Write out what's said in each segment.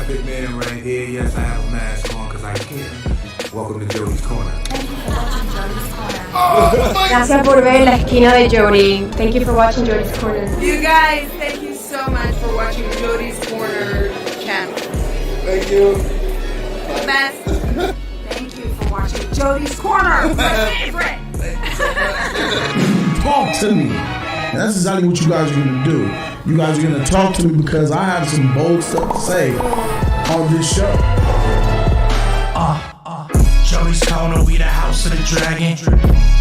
Traffic man right here. Yes, I have a mask on because I care. Welcome to Jody's Corner. Gracias por ver la esquina de Jody. Thank you for watching Jody's Corner. You guys, thank you so much for watching Jody's Corner channel. Thank you. Best. Thank you for watching Jody's Corner. My favorite. Talk to me. And that's exactly what you guys are going to do. You guys are going to talk to me because I have some bold stuff to say on this show. Jody's Corner, we the house of the dragon.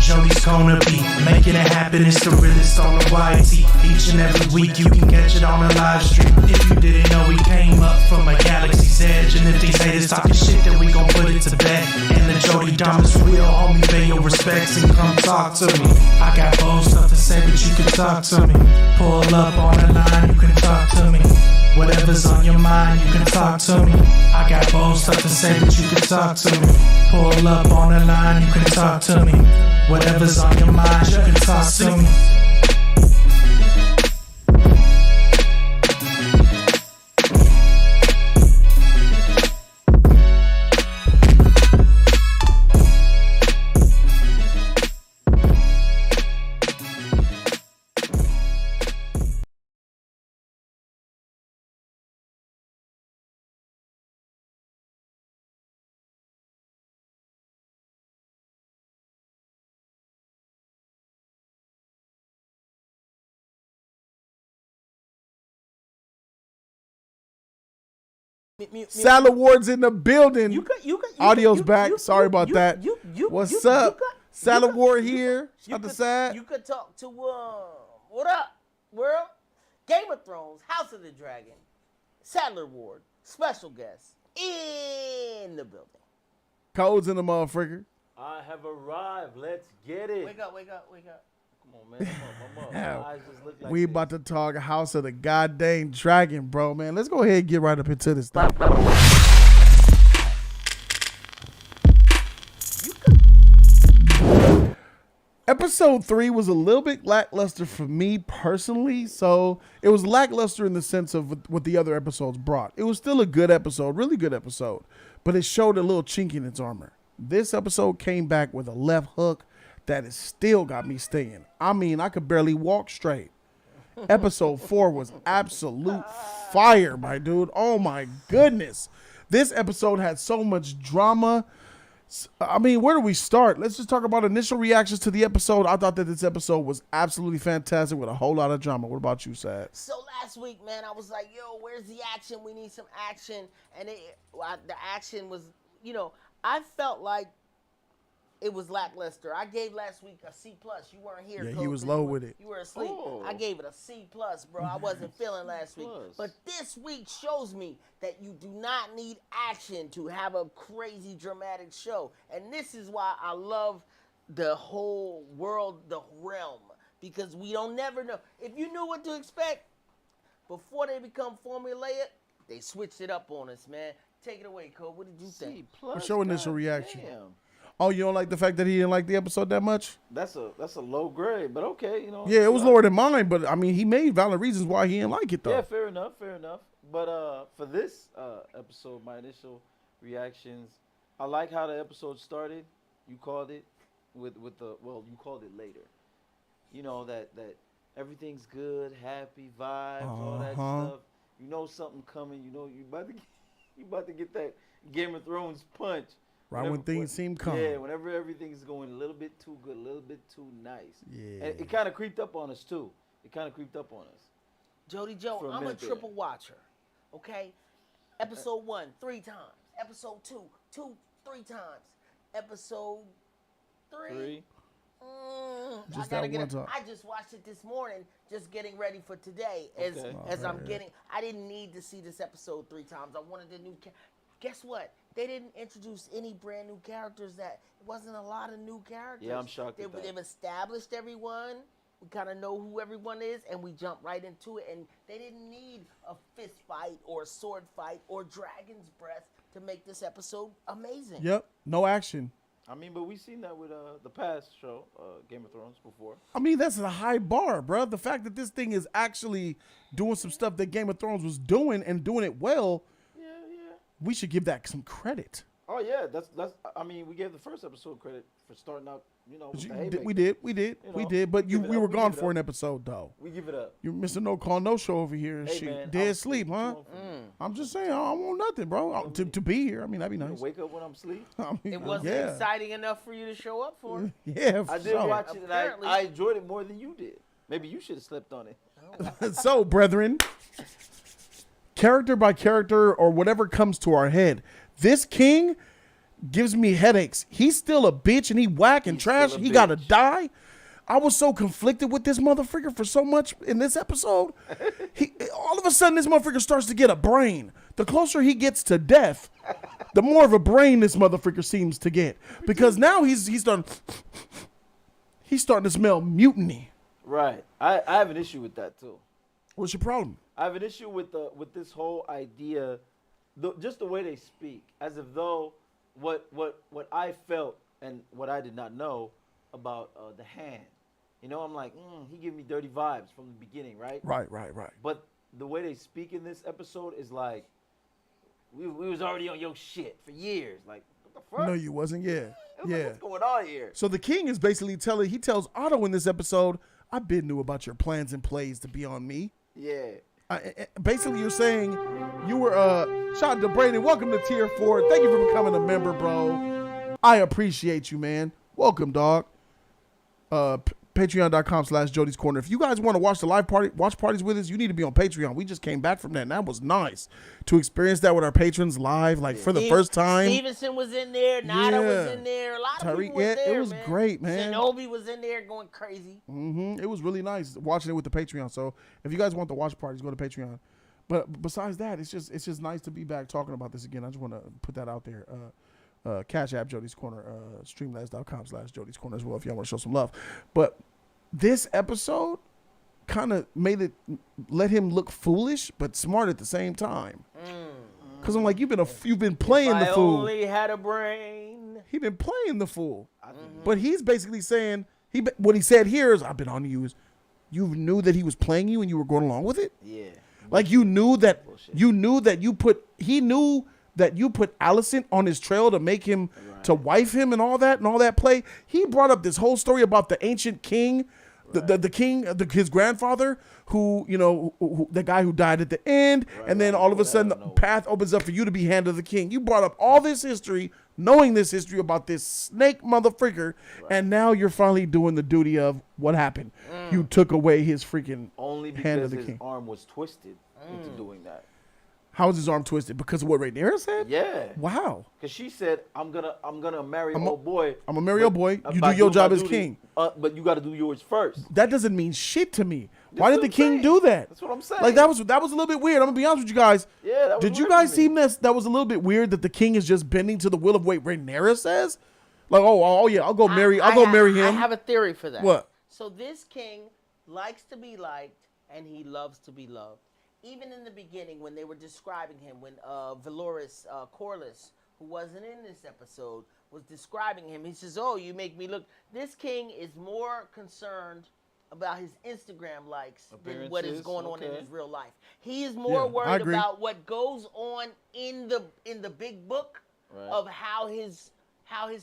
Jody's Corner be making it happen. It's the realest on the YT. Each and every week you can catch it on the live stream. If you didn't know, we came up from a galaxy's edge. And if these haters talking shit, then we gon' put it to bed. And the Jody Dom is real, homie. Pay your respects and come talk to me. I got bold stuff to say, but you can talk to me. Pull up on the line, you can talk to me. Whatever's on your mind, you can talk to me. I got bold stuff to say, but you can talk to me. Pull up on the line, you can talk to me. Whatever's on your mind, you can talk to me. Salad Ward's in the building. Audio's back. Sorry about that. What's up? Salad Ward here. Shout to Sad. You could talk to what up, world? Game of Thrones, House of the Dragon, Sadler Ward, special guest in the building. Codes in the motherfucker. I have arrived. Let's get it. Wake up. Come on, man. Come on. My eyes just look like We this. about to talk House of the Goddamn Dragon, bro, man. Let's go ahead and get right up into this thing. Episode 3 was a little bit lackluster for me personally. So it was lackluster in the sense of what the other episodes brought. It was still a good episode, really good episode, but it showed a little chink in its armor. This episode came back with a left hook that has still got me staying. I mean, I could barely walk straight. Episode 4 was absolute fire, my dude. Oh my goodness. This episode had so much drama. I mean, where do we start? Let's just talk about initial reactions to the episode. I thought that this episode was absolutely fantastic with a whole lot of drama. What about you, Sad? So last week, man, I was like, yo, where's the action? We need some action. And the action was, I felt like it was lackluster. I gave last week a C+. You weren't here. Yeah, Coach. he was low with it. You were asleep. Oh. I gave it a C+, bro. I wasn't feeling last week. But this week shows me that you do not need action to have a crazy dramatic show. And this is why I love the whole world, the realm. Because we don't never know. If you knew what to expect before they become formulaic, they switched it up on us, man. Take it away, Cole. What did you think? What's your initial reaction? Damn. Oh, you don't like the fact that he didn't like the episode that much? That's a low grade, but okay, Yeah, it was lower than mine, but I mean, he made valid reasons why he didn't like it, though. Yeah, fair enough. But for this episode, my initial reactions, I like how the episode started. You called it you called it later. That everything's good, happy vibes, all that stuff. You know something coming. You know you about to get that Game of Thrones punch. Right when things seem calm. Yeah, whenever everything's going a little bit too good, a little bit too nice. Yeah. And it kind of creeped up on us, too. Jody Joe, For a I'm a minute there. triple watcher, okay? Episode 1, 3 times. Episode 2, 3 times. Episode 3. Just I gotta that get one it. time. I just watched it this morning, just getting ready for today. I didn't need to see this episode 3 times. I wanted the new. Guess what? They didn't introduce any brand new characters. It wasn't a lot of new characters. Yeah, I'm shocked at that. They've established everyone. We kind of know who everyone is, and we jump right into it. And they didn't need a fist fight or a sword fight or dragon's breath to make this episode amazing. Yep, no action. I mean, but we've seen that with the past show, Game of Thrones, before. I mean, that's a high bar, bro. The fact that this thing is actually doing some stuff that Game of Thrones was doing and doing it well. we should give that some credit. Oh yeah, that's. I mean, we gave the first episode credit for starting out. You know, with the haymaker. We did. You We know, did. But we give it we up, were we gone give it for up. an episode, though. We give it up. You're Mr. No Call, No Show over here and Hey, shit. man, Dead I'm sleep, huh? too on I'm just saying, I don't want nothing, bro. To be here, I mean, that'd be for you. nice. Wake up when I'm asleep. I mean, It wasn't yeah. exciting enough for you to show up for. Yeah, for I did sure. watch it, and Apparently. I enjoyed it more than you did. Maybe you should have slept on it. So, brethren, character by character or whatever comes to our head, this king gives me headaches. He's still a bitch and he whack and He's trash. still a He gotta bitch. die. I was so conflicted with this motherfucker for so much in this episode. All of a sudden, this motherfucker starts to get a brain. The closer he gets to death, the more of a brain this motherfucker seems to get. Because now he's starting to smell mutiny. Right. I have an issue with that too. What's your problem? I have an issue with this whole idea, just the way they speak, as if though what I felt and what I did not know about the hand. You know, I'm like, he gave me dirty vibes from the beginning, right? Right. But the way they speak in this episode is like, we was already on your shit for years. Like, what the fuck? No, you wasn't. Yeah. It was Yeah. like, what's going on here? So the king is basically he tells Otto in this episode, I been knew about your plans and plays to be on me. Yeah. Basically, you're saying you were, shout out to Brandon. Welcome to Tier 4. Thank you for becoming a member, bro. I appreciate you, man. Welcome, dog. Patreon.com/Jody's Corner. If you guys want to watch the watch parties with us, you need to be on Patreon. We just came back from that, and that was nice to experience that with our patrons live, like for the first time. Stevenson was in there. Nada was in there. A lot of people was there, it was great, man. Shinobi was in there going crazy. It was really nice watching it with the Patreon. So if you guys want the watch parties, go to Patreon. But besides that, it's just nice to be back talking about this again. I just want to put that out there. Cash App Jody's Corner, streamlabs.com/Jody's Corner as well if y'all want to show some love. But this episode kind of let him look foolish but smart at the same time. Because I'm like, you've been playing the fool. I only had a brain. He been playing the fool. But he's basically saying what he said here is, I've been on you. You knew that he was playing you and you were going along with it. Yeah. Like you knew that he knew that you put Alicent on his trail to make him, to wife him and all that play. He brought up this whole story about the ancient king, the king, his grandfather, who, the guy who died at the end. And then all of a sudden the path opens up for you to be hand of the king. You brought up all this history, knowing this history about this snake motherfucker. And now you're finally doing the duty of what happened. You took away his freaking Only hand of because the his king. arm was twisted into doing that. How was his arm twisted? Because of what Rhaenyra said? Yeah. Wow. Because she said, I'm gonna marry old boy. I'm gonna marry old boy. You by do your doing job my as duty, king. But you got to do yours first. That doesn't mean shit to me. Why That's did the what king I'm do saying. that? That's what I'm saying. Like that was a little bit weird. I'm gonna be honest with you guys. Yeah, that was Did you weird guys to me. see that was a little bit weird that the king is just bending to the will of what Rhaenyra says? Like, oh yeah, I'll go marry him. I have a theory for that. What? So this king likes to be liked and he loves to be loved. Even in the beginning when they were describing him, when Valoris Corlys, who wasn't in this episode, was describing him, he says, oh, you make me look. This king is more concerned about his Instagram likes than what is going on in his real life. He is more I worried agree. about what goes on in the big book of how his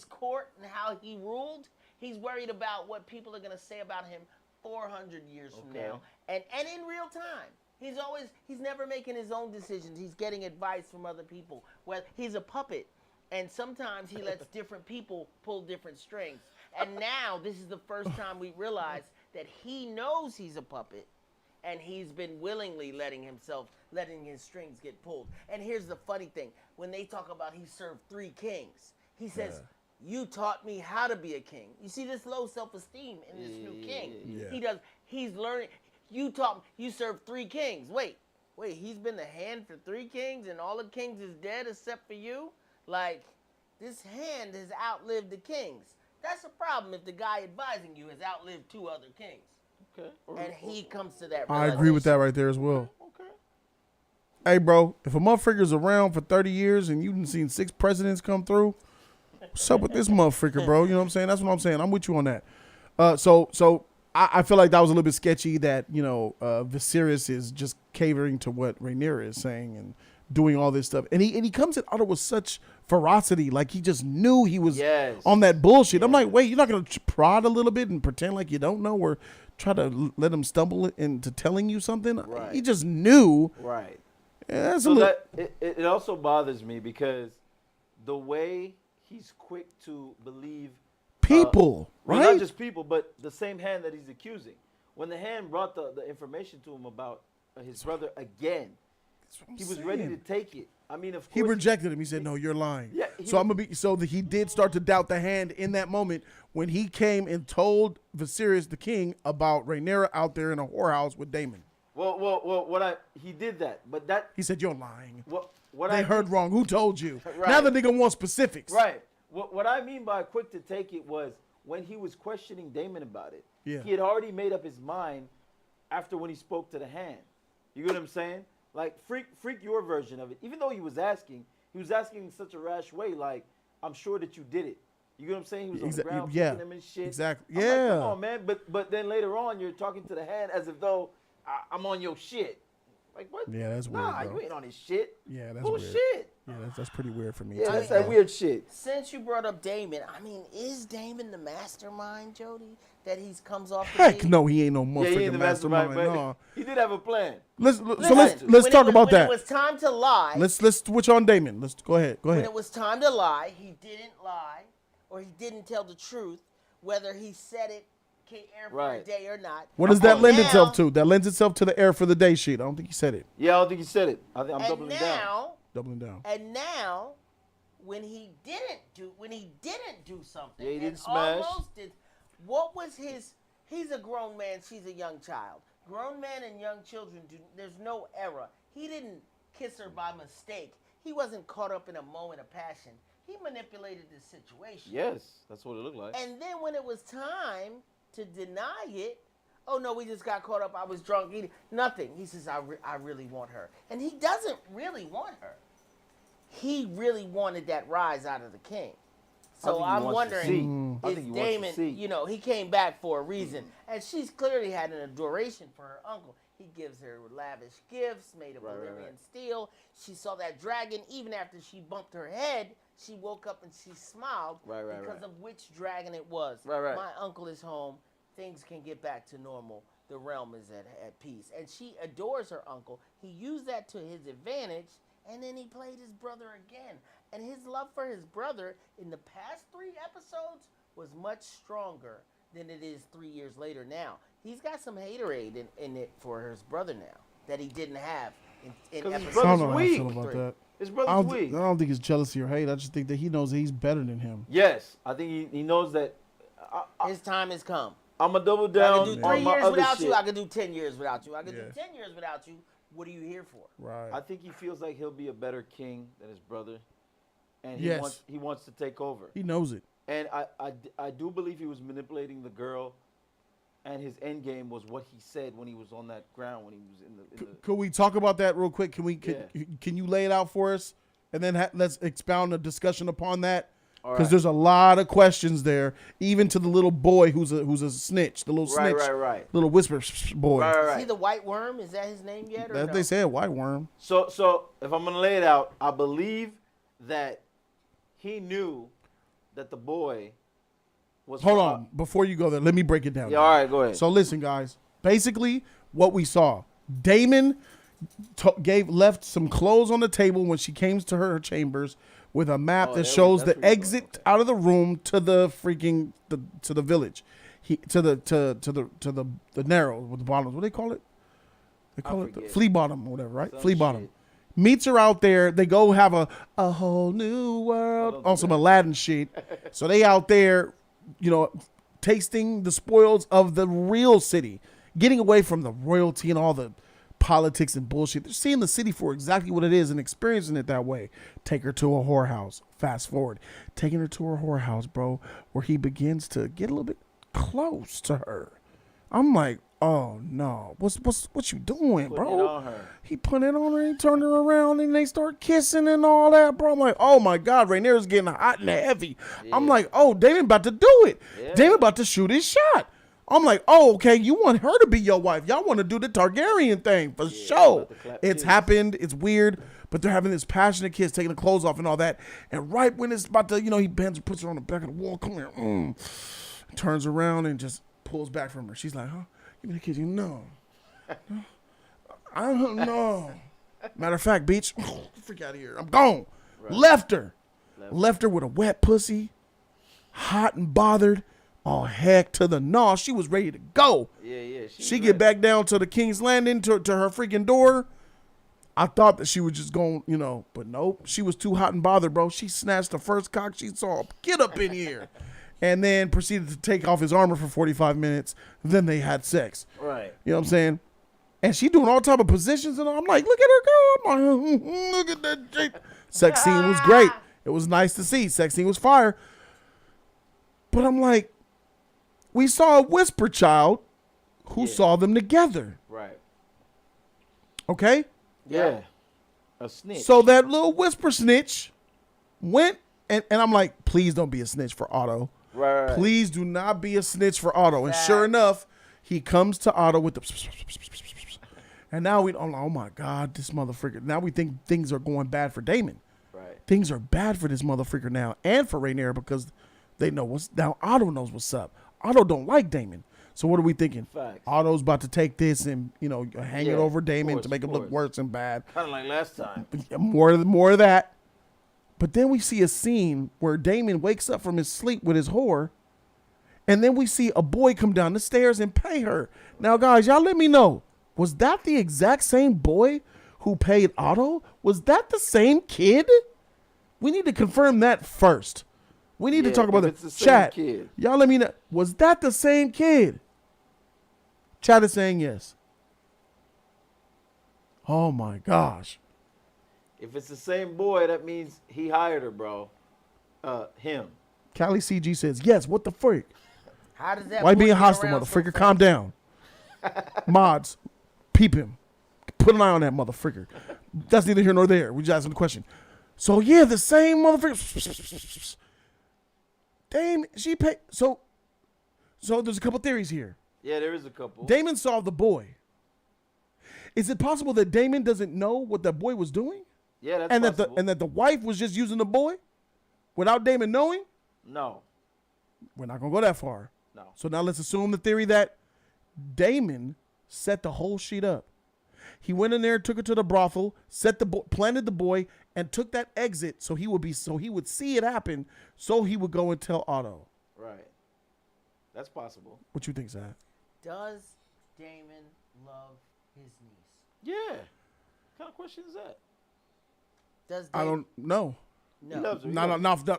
court and how he ruled. He's worried about what people are going to say about him 400 years from now. And in real time. He's never making his own decisions. He's getting advice from other people. Well, he's a puppet, and sometimes he lets different people pull different strings. And now this is the first time we realize that he knows he's a puppet, and he's been willingly letting his strings get pulled. And here's the funny thing: when they talk about he served 3 kings, he says, "You taught me how to be a king." You see this low self-esteem in this new king. Yeah. He's learning. You served 3 kings. Wait, he's been the hand for 3 kings and all the kings is dead except for you? Like, this hand has outlived the kings. That's a problem if the guy advising you has outlived 2 other kings. Okay. And he comes to that I agree with that right there as well. Okay. Hey, bro, if a motherfucker's around for 30 years and you've seen 6 presidents come through, what's up with this motherfucker, bro? You know what I'm saying? That's what I'm saying. I'm with you on that. So I feel like that was a little bit sketchy that, Viserys is just catering to what Rhaenyra is saying and doing all this stuff. And he comes at Otto with such ferocity, like he just knew he was on that bullshit. I'm like, wait, you're not going to prod a little bit and pretend like you don't know or try to let him stumble into telling you something? Right. He just knew. Right. Yeah, So it also bothers me because the way he's quick to believe people, well, right? not just people, but the same hand that he's accusing. When the hand brought the information to him about his brother again, he was ready to take it. I mean, of course. He rejected him. He said, no, you're lying. Yeah, he did start to doubt the hand in that moment when he came and told Viserys the king about Rhaenyra out there in a whorehouse with Daemon. Well, he did that, but that. He said, you're lying. They heard wrong. Who told you? Right. Now the nigga wants specifics. Right. What I mean by quick to take it was when he was questioning Daemon about it. Yeah. He had already made up his mind after when he spoke to the hand. You get what I'm saying? Like, freak your version of it. Even though he was asking in such a rash way, like, I'm sure that you did it. You get what I'm saying? He was on the ground kicking him and shit. Exactly. I'm Yeah. like, come on, man. But then later on, you're talking to the hand as if though I'm on your shit. Like, what? Yeah, that's weird, Nah, bro. you ain't on his shit. Yeah, that's Bullshit. weird. Yeah, that's pretty weird for me. Yeah, too, that's that bro. weird shit. Since you brought up Daemon, I mean, is Daemon the mastermind, Jody? That he comes off the Heck scene? no, he ain't no Yeah, he motherfucking ain't the mastermind. mastermind, but No. he did have a plan. Let's Listen, talk about when that. it was time to lie. Let's switch on Daemon. Let's go ahead. When it was time to lie, he didn't lie, or he didn't tell the truth, whether he said it can air for a Right. day or not. What does that lend now- itself to? That lends itself to the air for the day sheet. I don't think he said it. Yeah, I don't think he said it. I'm And doubling down. Doubling down. And now, when he didn't do something, Yeah, he and didn't smash. almost did. What was his? He's a grown man. She's a young child. Grown men and young children there's no era. He didn't kiss her by mistake. He wasn't caught up in a moment of passion. He manipulated the situation. Yes, that's what it looked like. And then when it was time to deny it, oh no, we just got caught up. I was drunk eating. Nothing. He says, I really want her. And he doesn't really want her. He really wanted that rise out of the king. So I'm wondering, is Daemon, he came back for a reason. And she's clearly had an adoration for her uncle. He gives her lavish gifts made of Valyrian steel. She saw that dragon. Even after she bumped her head, she woke up and she smiled because of which dragon it was. My uncle is home. Things can get back to normal. The realm is at peace. And she adores her uncle. He used that to his advantage, and then he played his brother again. And his love for his brother in the past 3 episodes was much stronger than it is 3 years later now. He's got some haterade in it for his brother now that he didn't have in his I episode don't brother's know how I weak. feel about that. His I brother's don't, weak. I don't think it's jealousy or hate. I just think that he knows that he's better than him. Yes, I think he knows that. His time has come. I'm going to double I down could do 3 on my years other without shit. you. I could do 10 years without you. I could Yeah. do 10 years without you. What are you here for? Right. I think he feels like he'll be a better king than his brother. And Yes. he wants to take over. He knows it. And I do believe he was manipulating the girl, and his end game was what he said when he was on that ground, when he was in the Could we talk about that real quick? Can you lay it out for us, and then let's expound a discussion upon that? Because there's a lot of questions there, even to the little boy who's a snitch, the little snitch, little whisper boy. Is he the White Worm? Is that his name yet? Or That no? they said white worm. So if I'm gonna lay it out, I believe that he knew that the boy was. Hold on, before you go there, let me break it down. Yeah, all right, go ahead. So listen, guys. Basically, what we saw, Daemon left some clothes on the table when she came to her chambers with a map that shows the exit out of the room to the freaking to the village, to the narrow with the bottoms. What do they call it? They call it the flea bottom or whatever, right? Some Flea bottom. shit. Meets her out there. They go have a whole new world on some Aladdin shit. So they out there, tasting the spoils of the real city, getting away from the royalty and all the politics and bullshit. They're seeing the city for exactly what it is and experiencing it that way. Take her to a whorehouse. Fast forward, taking her to her whorehouse, bro, where he begins to get a little bit close to her. I'm like, oh no, what you doing, bro? Putting it on her. He put it on her, he turned her around, and they start kissing and all that, bro. I'm like, oh my God, Rhaenyra's getting hot and heavy. I'm like, oh, Daemon about to do it. Yeah. Daemon about to shoot his shot. I'm like, oh, okay, you want her to be your wife. Y'all want to do the Targaryen thing for sure. about to clap It's kiss. happened. It's weird, but they're having this passionate kiss, taking the clothes off and all that. And right when it's about to, he bends and puts her on the back of the wall. Come here. Turns around and just pulls back from her. She's like, huh? Give me the kiss. No. I don't know. Matter of fact, bitch, freak out of here. I'm gone. Right. Left her with a wet pussy, hot and bothered. Oh, heck to the no. She was ready to go. Yeah. She get back down to the King's Landing to her freaking door. I thought that she was just going, but nope. She was too hot and bothered, bro. She snatched the first cock she saw. Get up in here. And then proceeded to take off his armor for 45 minutes. Then they had sex. Right. You know what I'm saying? And she doing all type of positions. And I'm like, look at her go. I'm like, look at that shit. Sex scene was great. It was nice to see. Sex scene was fire. But I'm like, we saw a whisper child who saw them together. Right. Okay? Yeah. A snitch. So that little whisper snitch went, and I'm like, please don't be a snitch for Otto. Right. Please do not be a snitch for Otto. And sure enough, he comes to Otto with the, and now I'm like, oh my God, this motherfucker. Now we think things are going bad for Daemon. Right. Things are bad for this motherfucker now, and for Rhaenyra, because they know now Otto knows what's up. Otto don't like Daemon. So what are we thinking? Facts. Otto's about to take this and, hang it over Daemon to make him look worse and bad. Kind of like last time. More of that. But then we see a scene where Daemon wakes up from his sleep with his whore, and then we see a boy come down the stairs and pay her. Now, guys, y'all let me know. Was that the exact same boy who paid Otto? Was that the same kid? We need to confirm that first. We need to talk about the chat. kid. Y'all let me know. Was that the same kid? Chat is saying yes. Oh my gosh. If it's the same boy, that means he hired her, bro. Him. Callie CG says yes. What the freak? How does that? Why boy being get hostile, around so motherfucker? Calm down. Mods, peep him. Put an eye on that motherfucker. That's neither here nor there. We just asking the question. So yeah, the same motherfucker. Damn, she paid. So there's a couple theories here. Yeah, there is a couple. Daemon saw the boy. Is it possible that Daemon doesn't know what that boy was doing? Yeah, that's and possible. that the wife was just using the boy without Daemon knowing? No. We're not gonna go that far. No. So now let's assume the theory that Daemon set the whole sheet up. He went in there, took her to the brothel, planted the boy, and took that exit so he would see it happen, so he would go and tell Otto. Right. That's possible. What you think, Zach? Does Daemon love his niece? Yeah. What kind of question is that? Does I don't know. He No. loves her. He No, loves her.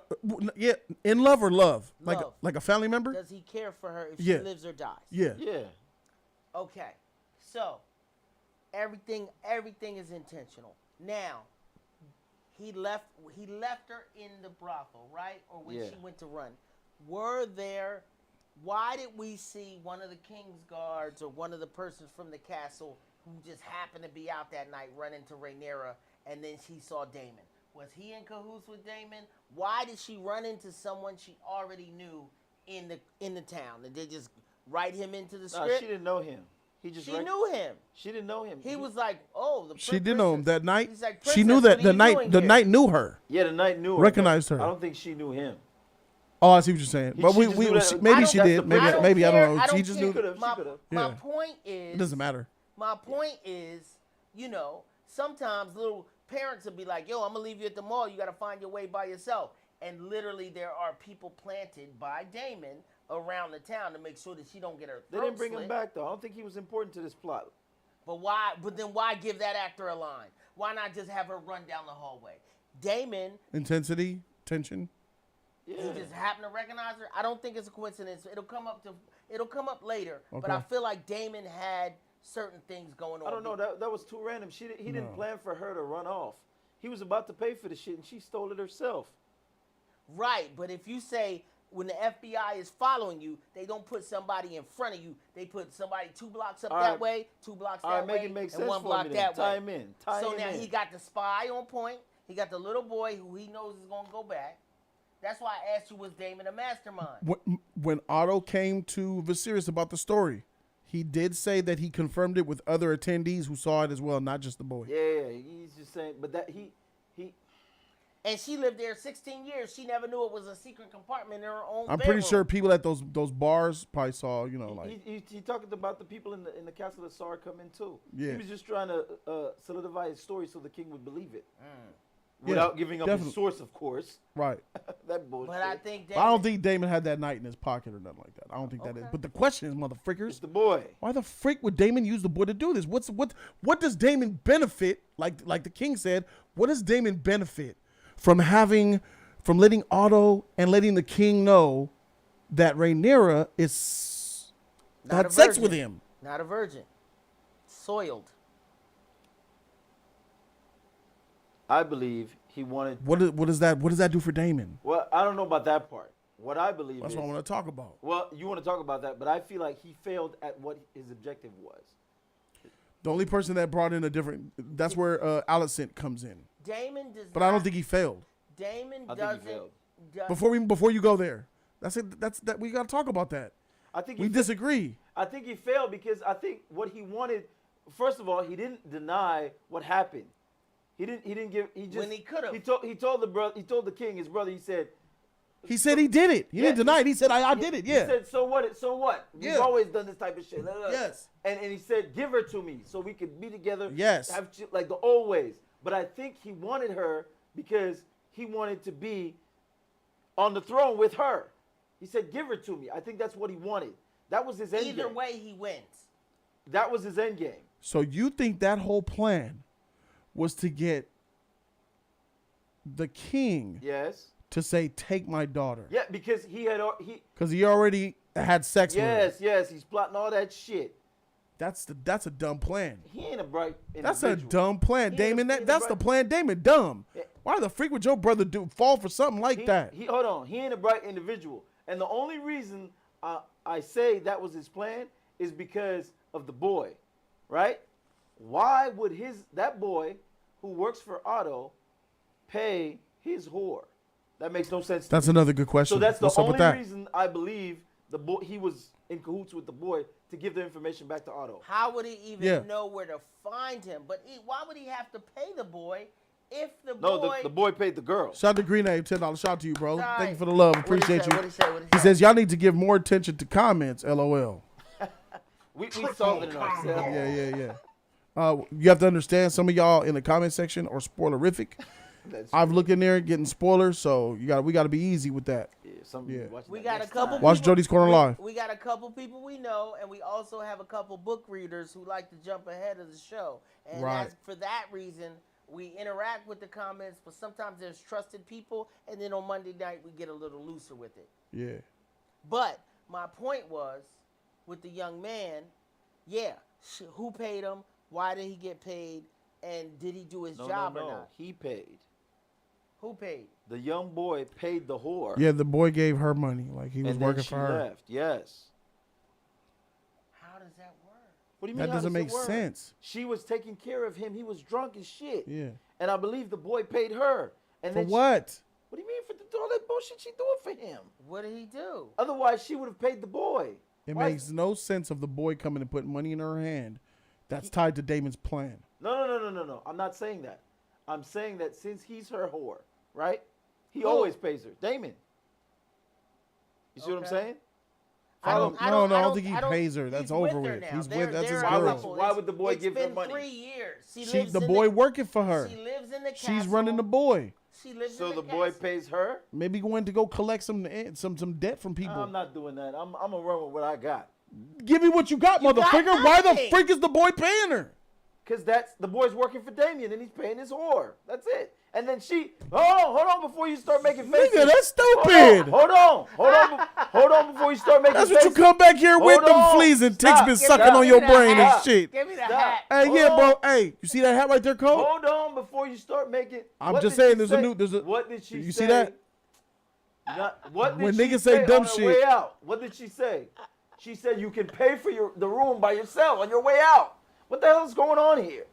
yeah, in love or love? Love. Like a family member? Does he care for her if Yeah. she lives or dies? Yeah. Yeah. Okay. So everything is intentional. Now, he left her in the brothel, right? Or when Yeah. she went to run. Why did we see one of the king's guards or one of the persons from the castle who just happened to be out that night run into Rhaenyra, and then she saw Daemon? Was he in cahoots with Daemon? Why did she run into someone she already knew in the town? Did they just write him into the No, script? she didn't know him. He just She knew him. She didn't know him. He was like, oh, the She did know him that night. He's like, She knew "Princess, that what are you doing the here?" night knew her. Yeah, the night knew her. Recognized but her. I don't think she knew him. Oh, I see what you're saying. But She just knew that- maybe she That's did. the Maybe point. maybe I don't know. I She don't just care. knew. could've- My, she could've. my Yeah. point is, It doesn't matter. my point is, sometimes little parents will be like, yo, I'm going to leave you at the mall. You got to find your way by yourself. And literally there are people planted by Daemon around the town to make sure that she don't get her They throat didn't bring him slit. back though. I don't think he was important to this plot. But then why give that actor a line? Why not just have her run down the hallway? Daemon, Intensity, tension. he Yeah. just happened to recognize her. I don't think it's a coincidence. It'll come up later. But Okay. I feel like Daemon had certain things going on. I don't know. That was too random. He didn't plan for her to run off. He was about to pay for the shit, and she stole it herself. Right, but if you say when the FBI is following you, they don't put somebody in front of you. They put somebody 2 blocks up All that right. way, 2 blocks All that right, make way, it make and sense 1 for block me then. that Tie way. him in. Tie So him now in. he got the spy on point. He got the little boy who he knows is going to go back. That's why I asked you, was Daemon a mastermind? When Otto came to Viserys about the story, he did say that he confirmed it with other attendees who saw it as well, not just the boy. Yeah, he's just saying, but that he. And she lived there 16 years. She never knew it was a secret compartment in her own I'm bedroom. pretty sure people at those bars probably saw, He talked about the people in the castle that saw her come in too. Yeah. He was just trying to solidify his story so the king would believe it, Yeah, without giving up definitely. his source, of course. right. That bullshit. But I think I don't think Daemon had that night in his pocket or nothing like that. I don't think that is. But the question is, motherfrickers, it's the boy. why the freak would Daemon use the boy to do this? What does Daemon benefit? Like the king said, what does Daemon benefit from letting Otto and letting the king know that Rhaenyra had sex with him? Not a virgin. Soiled. I believe he wanted. What does that do for Daemon? Well, I don't know about that part. What I believe That's is. what I want to talk about. Well, you want to talk about that, but I feel like he failed at what his objective was. The only person that brought in that's where Alicent comes in. Daemon does But I don't think he failed. Daemon I think doesn't. he failed. Before you go there, we got to talk about that. I think We disagree. I think he failed because I think what he wanted. First of all, he didn't deny what happened. He didn't give. He just When he could've. He told the king, his brother. He said. He said he did it. He didn't deny it. He said I did it. Yeah. He said, so what? So what? We've Yeah. always done this type of shit. Yes. And he said, give her to me so we could be together. Yes. Have like the old ways. But I think he wanted her because he wanted to be on the throne with her. He said, give her to me. I think that's what he wanted. That was his end game. Either way, he wins. That was his end game. So you think that whole plan was to get the king Yes. to say, take my daughter? Yeah, because he Because he already had sex with her. yes, he's plotting all that shit. That's a dumb plan. He ain't a bright That's individual. a dumb plan, He Damon. ain't a That's the bright- plan, Damon. Dumb. Yeah. Why the freak would your brother fall for something like that? Hold on. He ain't a bright individual. And the only reason I say that was his plan is because of the boy, right? Why would that boy who works for Otto pay his whore? That makes no sense. That's to me. another good question. So that's the What's up with only that? reason I believe the boy he was in cahoots with the boy to give the information back to Otto. How would he even Yeah. know where to find him? But why would he have to pay the boy if the No, boy? the boy paid the girl. Shout out to Green Ape, $10. Shout out to you, bro. Right. Thank you for the love. What'd he Appreciate say? you. What'd he say? What'd he He say? says y'all need to give more attention to comments. LOL. We solved it ourselves. Yeah. You have to understand, some of y'all in the comment section are spoilerific. I've looked in there getting spoilers, so we got to be easy with that. Yeah. We got a couple. Watch people, Jody's Corner Live. We got a couple people we know, and we also have a couple book readers who like to jump ahead of the show. And Right. for that reason, we interact with the comments, but sometimes there's trusted people, and then on Monday night we get a little looser with it. Yeah. But my point was, with the young man, who paid him? Why did he get paid? And did he do his job or not? He paid. Who paid? The young boy paid the whore. Yeah, the boy gave her money. Like he was and then working she for her. left. Yes. How does that work? What do you mean? That how doesn't does it make work? sense. She was taking care of him. He was drunk as shit. Yeah. And I believe the boy paid her. And For then what? What do you mean for all that bullshit she doing for him? What did he do? Otherwise, she would have paid the boy. It Why makes no sense of the boy coming and putting money in her hand that's tied to Damon's plan. No. I'm not saying that. I'm saying that since he's her whore, right? He Who? always pays her. Damon. You see what I'm Okay. saying? I don't think he pays her. That's he's over with her with. now. He's They're- with. That's they're his a girl. couple. Why would the boy It's give her been money? 3 years. The boy working for her. She lives in the castle. She's running the boy. She lives So in the the boy castle. pays her? Maybe going to go collect some debt from people. I'm not doing that. I'm gonna run with what I got. Give me what you got, You got motherfucker. Why the nothing. freak is the boy paying her? Cause that's the boy's working for Damien and he's paying his whore. That's it. And then hold on before you start making faces. Nigga, that's stupid. Hold on before you start making That's faces. what you come back here with, Hold them on. fleas and ticks Stop. been Give sucking me on that- your give me that brain hat. and shit. Give me the Stop. hat. Hey, Hold yeah, on. bro. Hey, you see that hat right there, Cole? Hold on before you start making. I'm what just did saying, she say? What did she say? You see that? What did When she niggas say say dumb on her shit. way out? What did she say? She said you can pay for the room by yourself on your way out. What the hell is going on here?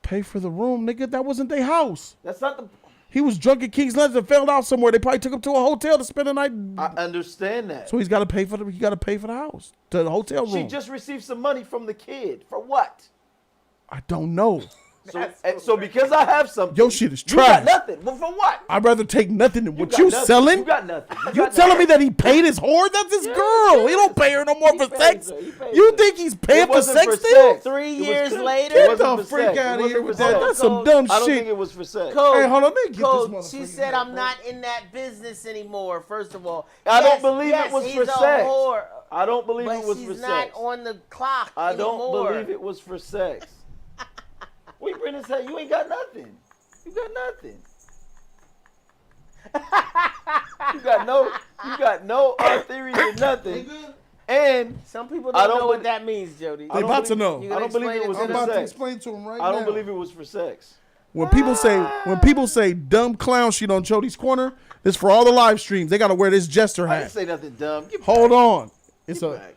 Pay for the room, nigga. That wasn't their house. That's not the. He was drunk at King's Landing and fell out somewhere. They probably took him to a hotel to spend the night. I understand that. So he's got to pay for the house, to the hotel room. She just received some money from the kid. For what? I don't know. So because I have something, Your shit is you got trash. nothing. But for what? I'd rather take nothing than what got you nothing. selling. You got nothing. You telling me that he paid his whore? That's his girl. He don't pay her no more for pays sex. her. He pays You her. think he's paying It for wasn't sex for still? sex. 3 It was years good. later. It Get the wasn't for freak sex. out It of here wasn't with for that. sex. That's some dumb I don't shit. think it was for sex. Code, Hey, hold on, let me get Code, this she motherfucker said, out, I'm bro. not in that business anymore, first of all. I don't Yes, believe yes, it was he's for a sex. whore, I don't believe but it was for she's not sex. on the clock I don't anymore. believe it was for sex. We bring this out. You ain't got nothing. You got nothing. You got no theories or nothing. And Some people I don't don't know what believe- that means, Jody. They about to know. You I gonna don't believe explain it was to I'm for them? about to sex. explain to him right now. I don't believe it was for sex. When people say dumb clown shit on Jody's Corner, this for all the live streams. They gotta wear this jester I didn't hat. say nothing dumb. Hold on. It's Get a back.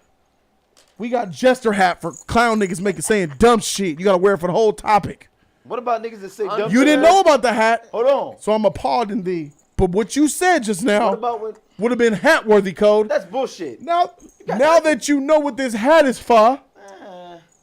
we got jester hat for clown niggas saying dumb shit. You gotta wear it for the whole topic. What about niggas that say dumb You shit? didn't know about the hat, Hold on. so I'm applauding thee. But what you said just now What about when? would have been hat worthy, Code. That's bullshit. Now that you know what this hat is for,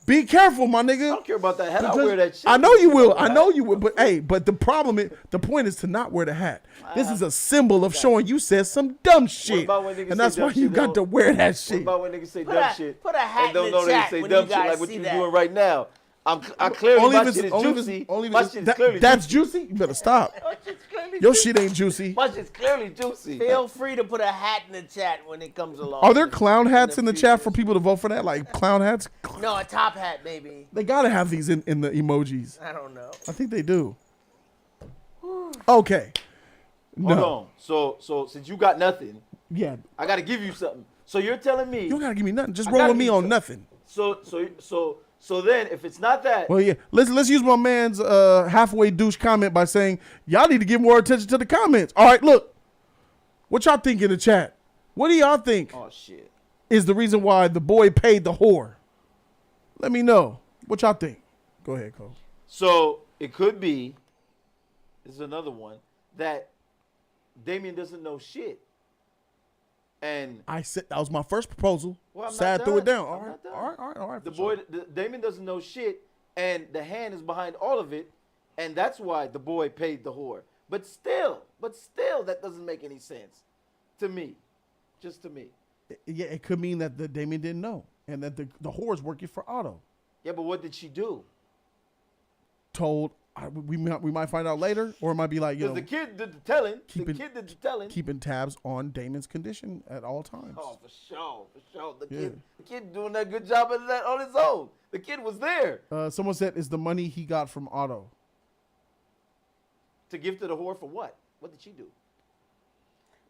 be careful, my I nigga. don't care about that hat. I'll Because wear that shit. I know you will. I Hat. know you will. But hey, but the point is to not wear the hat. This is a symbol of showing you said some dumb shit, about when niggas and that's say why dumb you shit, got though? to wear that What shit. about when niggas say Put dumb a- shit? put a hat and don't in the know they chat say when dumb you shit guys like what see you that. doing right now. I clearly my shit is juicy. My shit is clearly That's juicy. You better stop. My shit's clearly Your juicy. shit ain't juicy. My shit's clearly juicy. Feel free to put a hat in the chat when it comes along. Are there clown hats in the chat future. for people to vote for that? Like clown hats? No, a top hat maybe. They gotta have these in the emojis. I don't know. I think they do. Okay. Hold No. on. So since you got nothing, Yeah. I got to give you something. So you're telling me. You don't gotta give me nothing. Just I roll gotta with me give you on something. nothing. So then if it's not that, Well, yeah. Let's use my man's halfway douche comment by saying y'all need to give more attention to the comments. All right, look. What y'all think in the chat? What do y'all think oh shit. is the reason why the boy paid the whore? Let me know. What y'all think? Go ahead, Cole. So it could be. This is another one that Damien doesn't know shit. And I said that was my first proposal. Well, I'm not Sad threw it done. down. I'm All right, not done. all right. the for boy, sure. Damien doesn't know shit, and the hand is behind all of it, and that's why the boy paid the whore. But still, that doesn't make any sense to me. Just to me. Yeah, it could mean that the Damien didn't know, and that the whore is working for Otto. Yeah, but what did she do? Told we might find out later, or it might be like Because the kid did the telling. keeping tabs on Damon's condition at all times. Oh, for sure. Yeah. The kid doing that good job of that on his own. The kid was there Someone said is the money he got from Otto. to give to the whore for what? What did she do?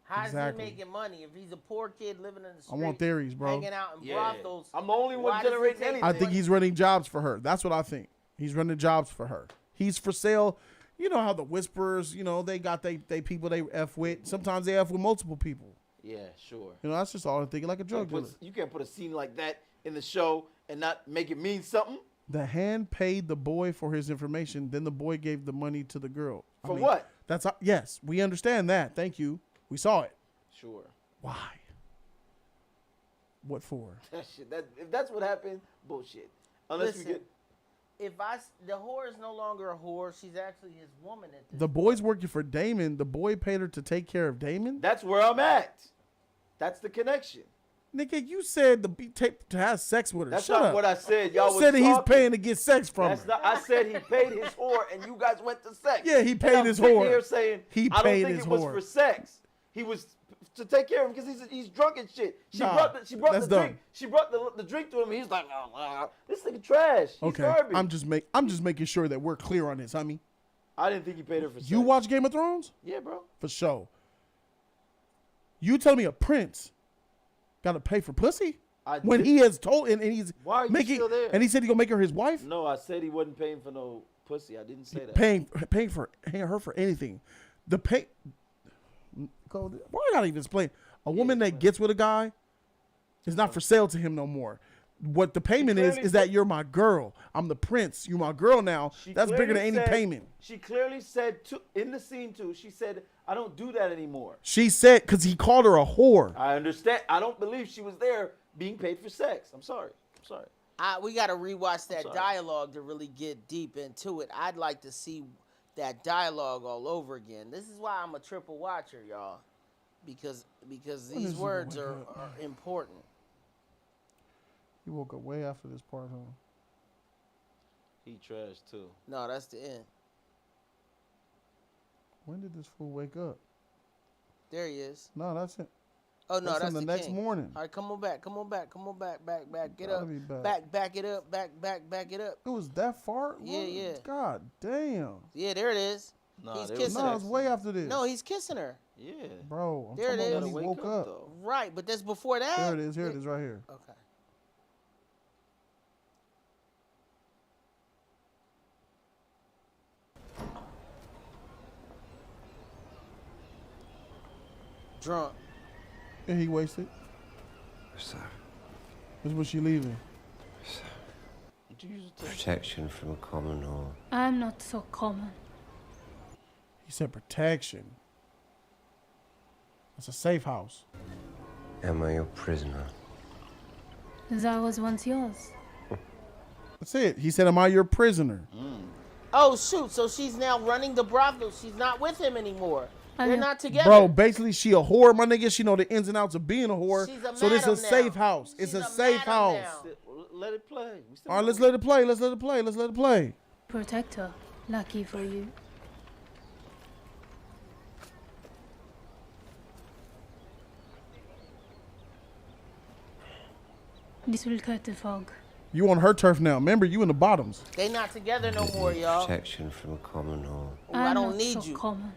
How's Exactly. he making money if he's a poor kid living in the street? I want theories, bro. Hanging out in brothels. I'm the only one Why does he generating take anything. I think he's running jobs for her. That's what I think. He's running jobs for her. He's for sale. You know how the Whisperers, they got they people they F with. Sometimes they F with multiple people. Yeah, sure. That's just all I'm thinking, like a drug dealer. You can't put a scene like that in the show and not make it mean something. The hand paid the boy for his information. Then the boy gave the money to the girl. For what? That's yes, we understand that. Thank you. We saw it. Sure. Why? What for? That shit. If that's what happened, bullshit. Unless Listen, we get. the whore is no longer a whore, she's actually his woman at this The boy's working for Damon. The boy paid her to take care of Damon. That's where I'm at. That's the connection. Nigga, you said to have sex with her. That's Shut not up. what I said. You Y'all was said that he's talking. paying to get sex from That's her. not. I said he paid his whore, and you guys went to sex. Yeah, he And paid I'm his sitting whore. Here saying He I don't paid think his it was whore. for sex. He was to take care of him because he's drunk and shit. She Nah, brought the that's drink. dumb. She brought the drink to him. He's like, oh, this nigga trash. He's Okay, garbage. I'm just making sure that we're clear on this, homie. I didn't think he paid her for sex. You watch Game of Thrones? Yeah, bro. For sure. You telling me a prince got to pay for pussy when did- he has told and he's Why are you making still there? and he said he gonna make her his wife? No, I said he wasn't paying for no pussy. I didn't say that. Paying for her for anything. The pay. Why I gotta even explain? A woman that gets with a guy is not for sale to him no more. what the payment is that you're my girl. I'm the prince. You're my girl now. That's bigger than any payment. She clearly said in the scene too. She said, "I don't do that anymore." She said because he called her a whore. I understand. I don't believe she was there being paid for sex. I'm sorry. We got to rewatch that dialogue to really get deep into it. I'd like to see that dialogue all over again. This is why I'm a triple watcher, y'all, because these words are important. He woke up way after this part, huh? He trashed too. No, that's the end. When did this fool wake up? There he is. No, that's it. Oh no, that's the the next king. morning. All right, come on back, back, get up, Gotta be back. back it up, back it up. It was that far? Yeah. God damn. Yeah, there it is. Nah, He's there was kissing No, her. it's way after this. No, he's kissing her. Yeah. Bro, I'm There it talking about is. when he woke up. Though. Right, but that's before that. Here it is. Here it is right here. Okay. Drunk. Yeah, he wasted. So, This is when she leaving. protection from a common or I'm not so common. He said protection. It's a safe house. am I your prisoner? As I was once yours. That's it. He said, am I your prisoner? Oh shoot! So she's now running the brothel. She's not with him anymore. They're not together. Bro, basically she a whore, my nigga. She know the ins and outs of being a whore. She's a So this is a madam safe now. house. It's She's a a safe madam house. now. Let it play. All right, let's let it play. Let's let it play. Let's let it play. Protector. Lucky for you. This will cut the fog. You on her turf now. Remember, you in the bottoms. They not together no more, y'all. Protection from a common or Ooh, I don't not need so you. common.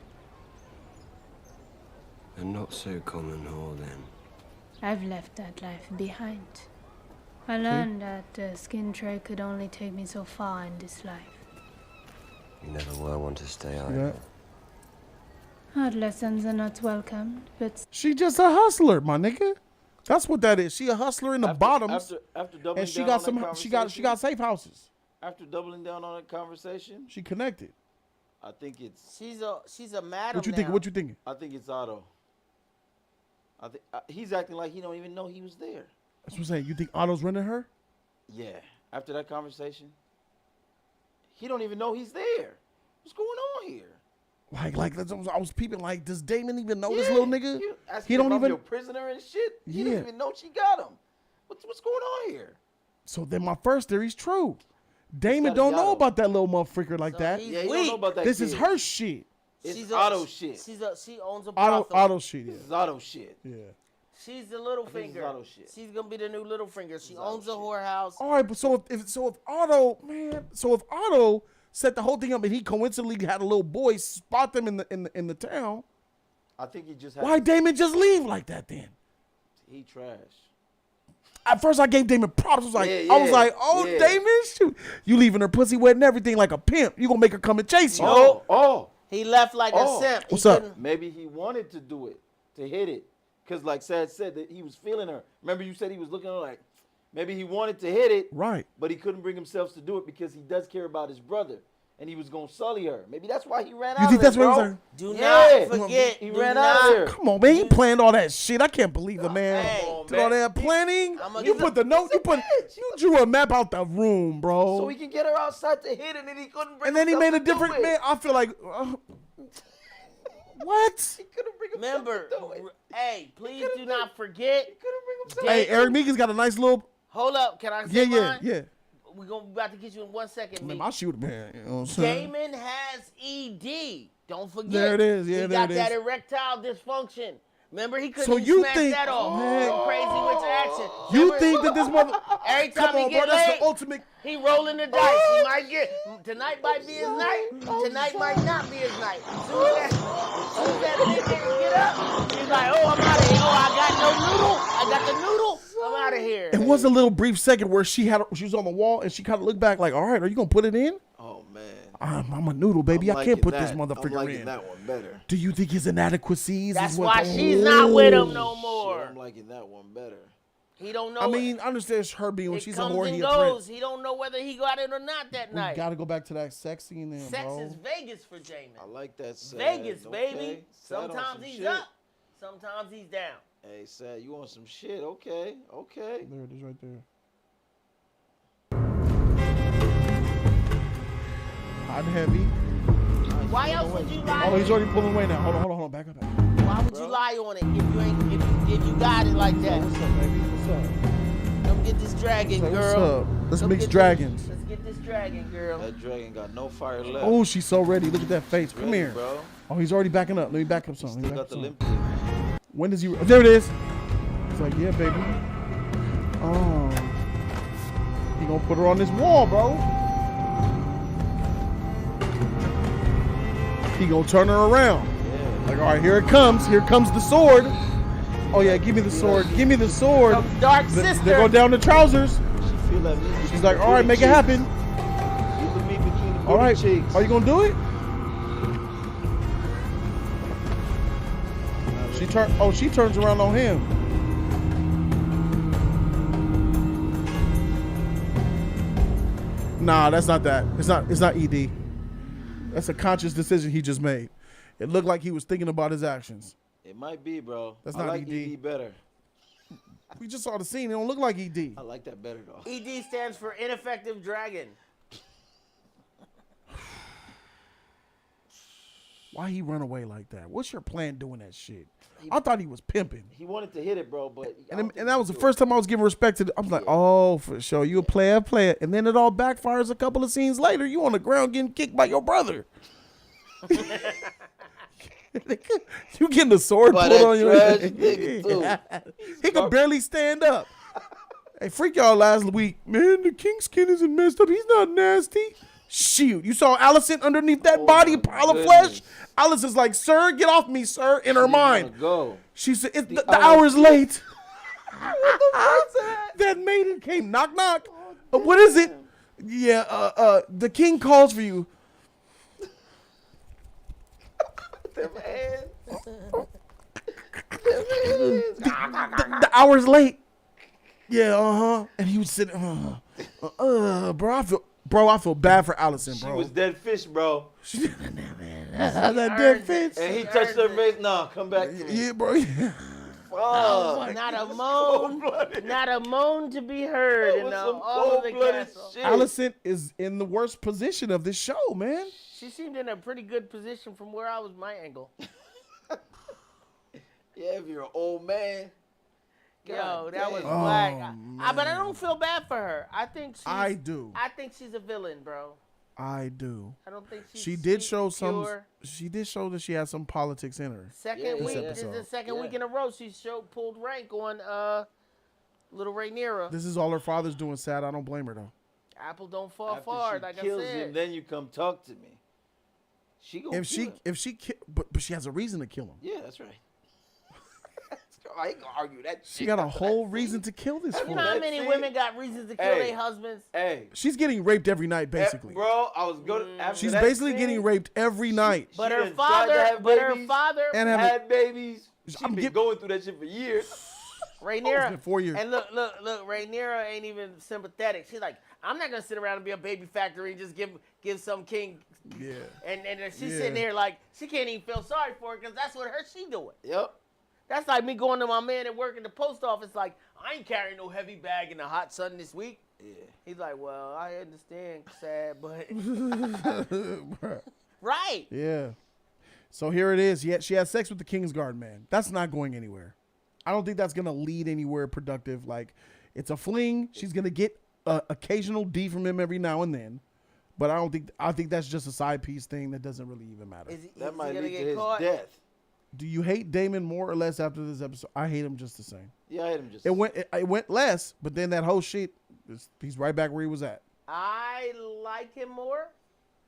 a not so common whore then. I've left that life behind. I learned that the skin trade could only take me so far in this life. You never were one to stay Yeah. either. Hard lessons are not welcome, but She just a hustler, my nigga. That's what that is. She a hustler in the bottoms. After doubling And she down got on some. that She got safe houses. After doubling down on that conversation, She connected. I think it's She's a madam. What you thinking? now. What you thinking? I think it's Otto. I think he's acting like he don't even know he was there. That's what I'm saying. You think Otto's running her? Yeah. After that conversation, he don't even know he's there. What's going on here? Like that's what I was peeping. Like, does Daemon even know this little nigga? You asking He if don't I'm even. your prisoner and shit. He Yeah. don't even know she got him. What's going on here? So then my first theory's true. Daemon gotta don't be know Otto. about that little motherfucker like So that. he's Yeah, he don't know weak. about that. This kid. is her shit. It's She's Otto shit. She owns a brothel. Otto shit. This Yeah. is Otto shit. Yeah. She's the little think it's finger. Otto shit. She's gonna be the new little finger. She It's Otto owns a shit. whorehouse. All right, but so if Otto set the whole thing up and he coincidentally had a little boy spot them in the town, I think he just had. why Daemon just leave like that then? He trash. At first I gave Daemon props. I was like, Yeah, oh yeah. Daemon, shoot, you leaving her pussy wet and everything like a pimp. You gonna make her come and chase you? Oh. He left like Oh. a simp. What's he up? couldn't- Maybe he wanted to do it, to hit it. Because like Sad said, that he was feeling her. Remember you said he was looking at her like, maybe he wanted to hit it, Right. but he couldn't bring himself to do it because he does care about his brother. And he was going to sully her. Maybe that's why he ran out You think of that's there, what he bro. was like? Do Yeah. not forget. He do ran not, out of there. Come on, man. He planned all that shit. I can't believe the man Hey. Come on, did all man. that planning. I'ma You give put the note. You put. bitch. You drew a map out the room, bro. So he can get her outside to hit, and then he couldn't bring And then he himself made a to do different it. man. I feel like. What? He couldn't bring himself Remember, to do it. hey, please could've do been- not forget. He couldn't bring himself Hey, to do Eric it. Meegan's got a nice little. Hold up, can I Yeah, say mine? yeah. We're about to get you in 1 second. Man, Me. my shoe would have been. You know what I'm saying? Damon has ED. Don't forget. There it is. Yeah, he there got it that is. erectile dysfunction. Remember, he couldn't So even you smash think- that off. Man. Go crazy with your action. You Remember, think that this mother? every time Come he on, bro. get That's laid, the ultimate. he rolling the dice. He might get tonight might be his night. Tonight might not be his night. Soon as that big nigga get up, he's like, oh, I'm out of here. Oh, I got no noodle. I got the noodle. I'm out of here. It was a little brief second where she was on the wall and she kind of looked back like, all right, are you gonna put it in? Oh, man. I'm a noodle, baby. I'm I can't liking put that. this motherfucker I'm liking in. that one better. Do you think his inadequacies That's is what why the she's not with him whole- no more. I'm liking that one better. He don't know. I mean, I understand it's her being when it she's a comes whore, and he a goes. prince. He don't know whether he got it or not that We night. gotta go back to that sex scene then, Sex bro. is Vegas for Jamin. I like that. Sad. Vegas, Okay. baby. Sad on Sometimes some he's shit. up, sometimes he's down. Hey, Sad, you want some shit? Okay. There it is right there. Hot and heavy. Why else would you lie? Oh, he's already pulling away now. Hold on. Back up. Why would you lie on it if you got it like that? What's up, baby? What's up? Come get this dragon, What's girl. up? Let's Come mix get dragons. Let's get this dragon, girl. That dragon got no fire left. Oh, she's so ready. Look at that face. Come Ready, here. bro. Oh, he's already backing up. Let me back up some. Still got the limp. When does he? There it is. He's like, yeah, baby. Oh, he gonna put her on this wall, bro. He gonna turn her around. Like, all right, here it comes. Here comes the sword. Oh yeah, give me the sword. Give me the sword. Dark sister. They go down the trousers. She feel that meat. She's like, all right, make it happen. Get the meat between the All right, cheeks. are you gonna do it? She turns around on him. Nah, that's not that. It's not ED. That's a conscious decision he just made. It looked like he was thinking about his actions. It might be, bro. That's I not like ED. ED better. We just saw the scene. It don't look like ED. I like that better though. ED stands for ineffective dragon. Why he run away like that? What's your plan doing that shit? I thought he was pimping. He wanted to hit it, bro, but And that was the first time I was giving respect to. I was like, oh, for sure, you a player, and then it all backfires a couple of scenes later. You on the ground getting kicked by your brother. You getting the sword By pulled that on your trash head. nigga, too. He could barely stand up. Hey, freak y'all last week, man. The king's skin isn't messed up. He's not nasty. Shoot, you saw Alicent underneath that body, pile of flesh. Alicent's like, sir, get off me, sir. In her mind, go. she said, the hour's late. That maiden came, knock, knock. What is it? Yeah, the king calls for you. The hour's late. Yeah, and he was sitting, bro, I feel bad for Alicent, bro. She was dead fish, bro. That dead fish. And he touched her face. Nah, come back to me. Yeah, bro. Fuck. Not a moan. Not a moan to be heard in all of the castle. Alicent is in the worst position of this show, man. She seemed in a pretty good position from where I was my angle. Yeah, if you're an old man. Yo, that was Oh, black. man. But I don't feel bad for her. I think I do. I think she's a villain, bro. I do. I don't think she's She did sweet, show some. pure. She did show that she had some politics in her. Second week. This This is the episode. second week in a row she pulled rank on little Rhaenyra. This is all her father's doing. Sad. I don't blame her though. Apple don't fall After far, she like I kills said. him, then you come talk to me. She gonna If she but she has a reason to kill him. Yeah, that's right. I ain't gonna argue that. She got a whole reason to kill this You fool. know how many women got reasons to kill Hey. their husbands? Hey, She's getting raped every night, basically. bro, I was good. After She's that basically scene, getting raped every night. But She her done tried to father, have but her babies. father, And have had babies. She's I'm been get- going through that shit for years. Rhaenyra. It's been 4 years. And look, Rhaenyra ain't even sympathetic. She's like, I'm not gonna sit around and be a baby factory and just give some king. Yeah. And she's Yeah. sitting there like she can't even feel sorry for it because that's what she doing. Yep. That's like me going to my man at work in the post office like, I ain't carrying no heavy bag in the hot sun this week. Yeah. He's like, well, I understand, sad, but right. Yeah. So here it is. She has sex with the Kingsguard man. That's not going anywhere. I don't think that's gonna lead anywhere productive. Like, it's a fling. She's gonna get occasional D from him every now and then, but I think that's just a side piece thing that doesn't really even matter. That might gonna lead to get his caught? death. Do you hate Daemon more or less after this episode? I hate him just the same. Yeah, I hate him just. It went less, but then that whole shit, he's right back where he was at. I like him more.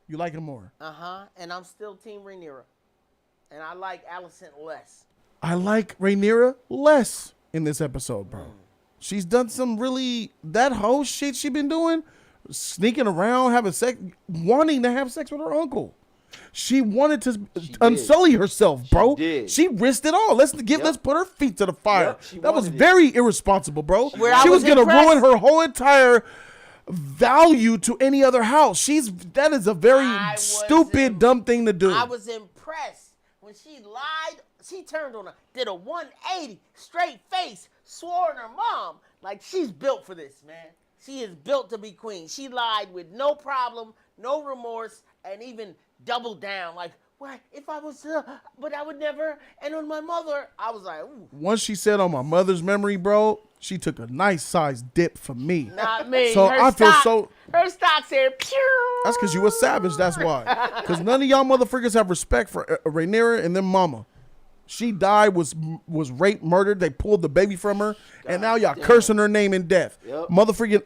You like him more. And I'm still Team Rhaenyra. And I like Alicent less. I like Rhaenyra less in this episode, bro. She's done some really, that whole shit she been doing, sneaking around, having sex, wanting to have sex with her uncle. She wanted to unsully herself, bro. She risked it all. Let's put her feet to the fire. That was very irresponsible, bro. She was gonna ruin her whole entire value to any other house. That is a very stupid, dumb thing to do. I was impressed when she lied. She turned on her, did a 180, straight face, swore on her mom. Like, she's built for this, man. She is built to be queen. She lied with no problem, no remorse, and even doubled down. Like, well, if I was, but I would never. And on my mother, I was like, ooh. Once she said on my mother's memory, bro, she took a nice size dip for me. Not me. So I feel so. Her stock said, pew. That's because you a savage. That's why. Because none of y'all motherfuckers have respect for Rhaenyra and their mama. She died, was raped, murdered. They pulled the baby from her, and now y'all cursing her name in death. Yep. Motherfucking.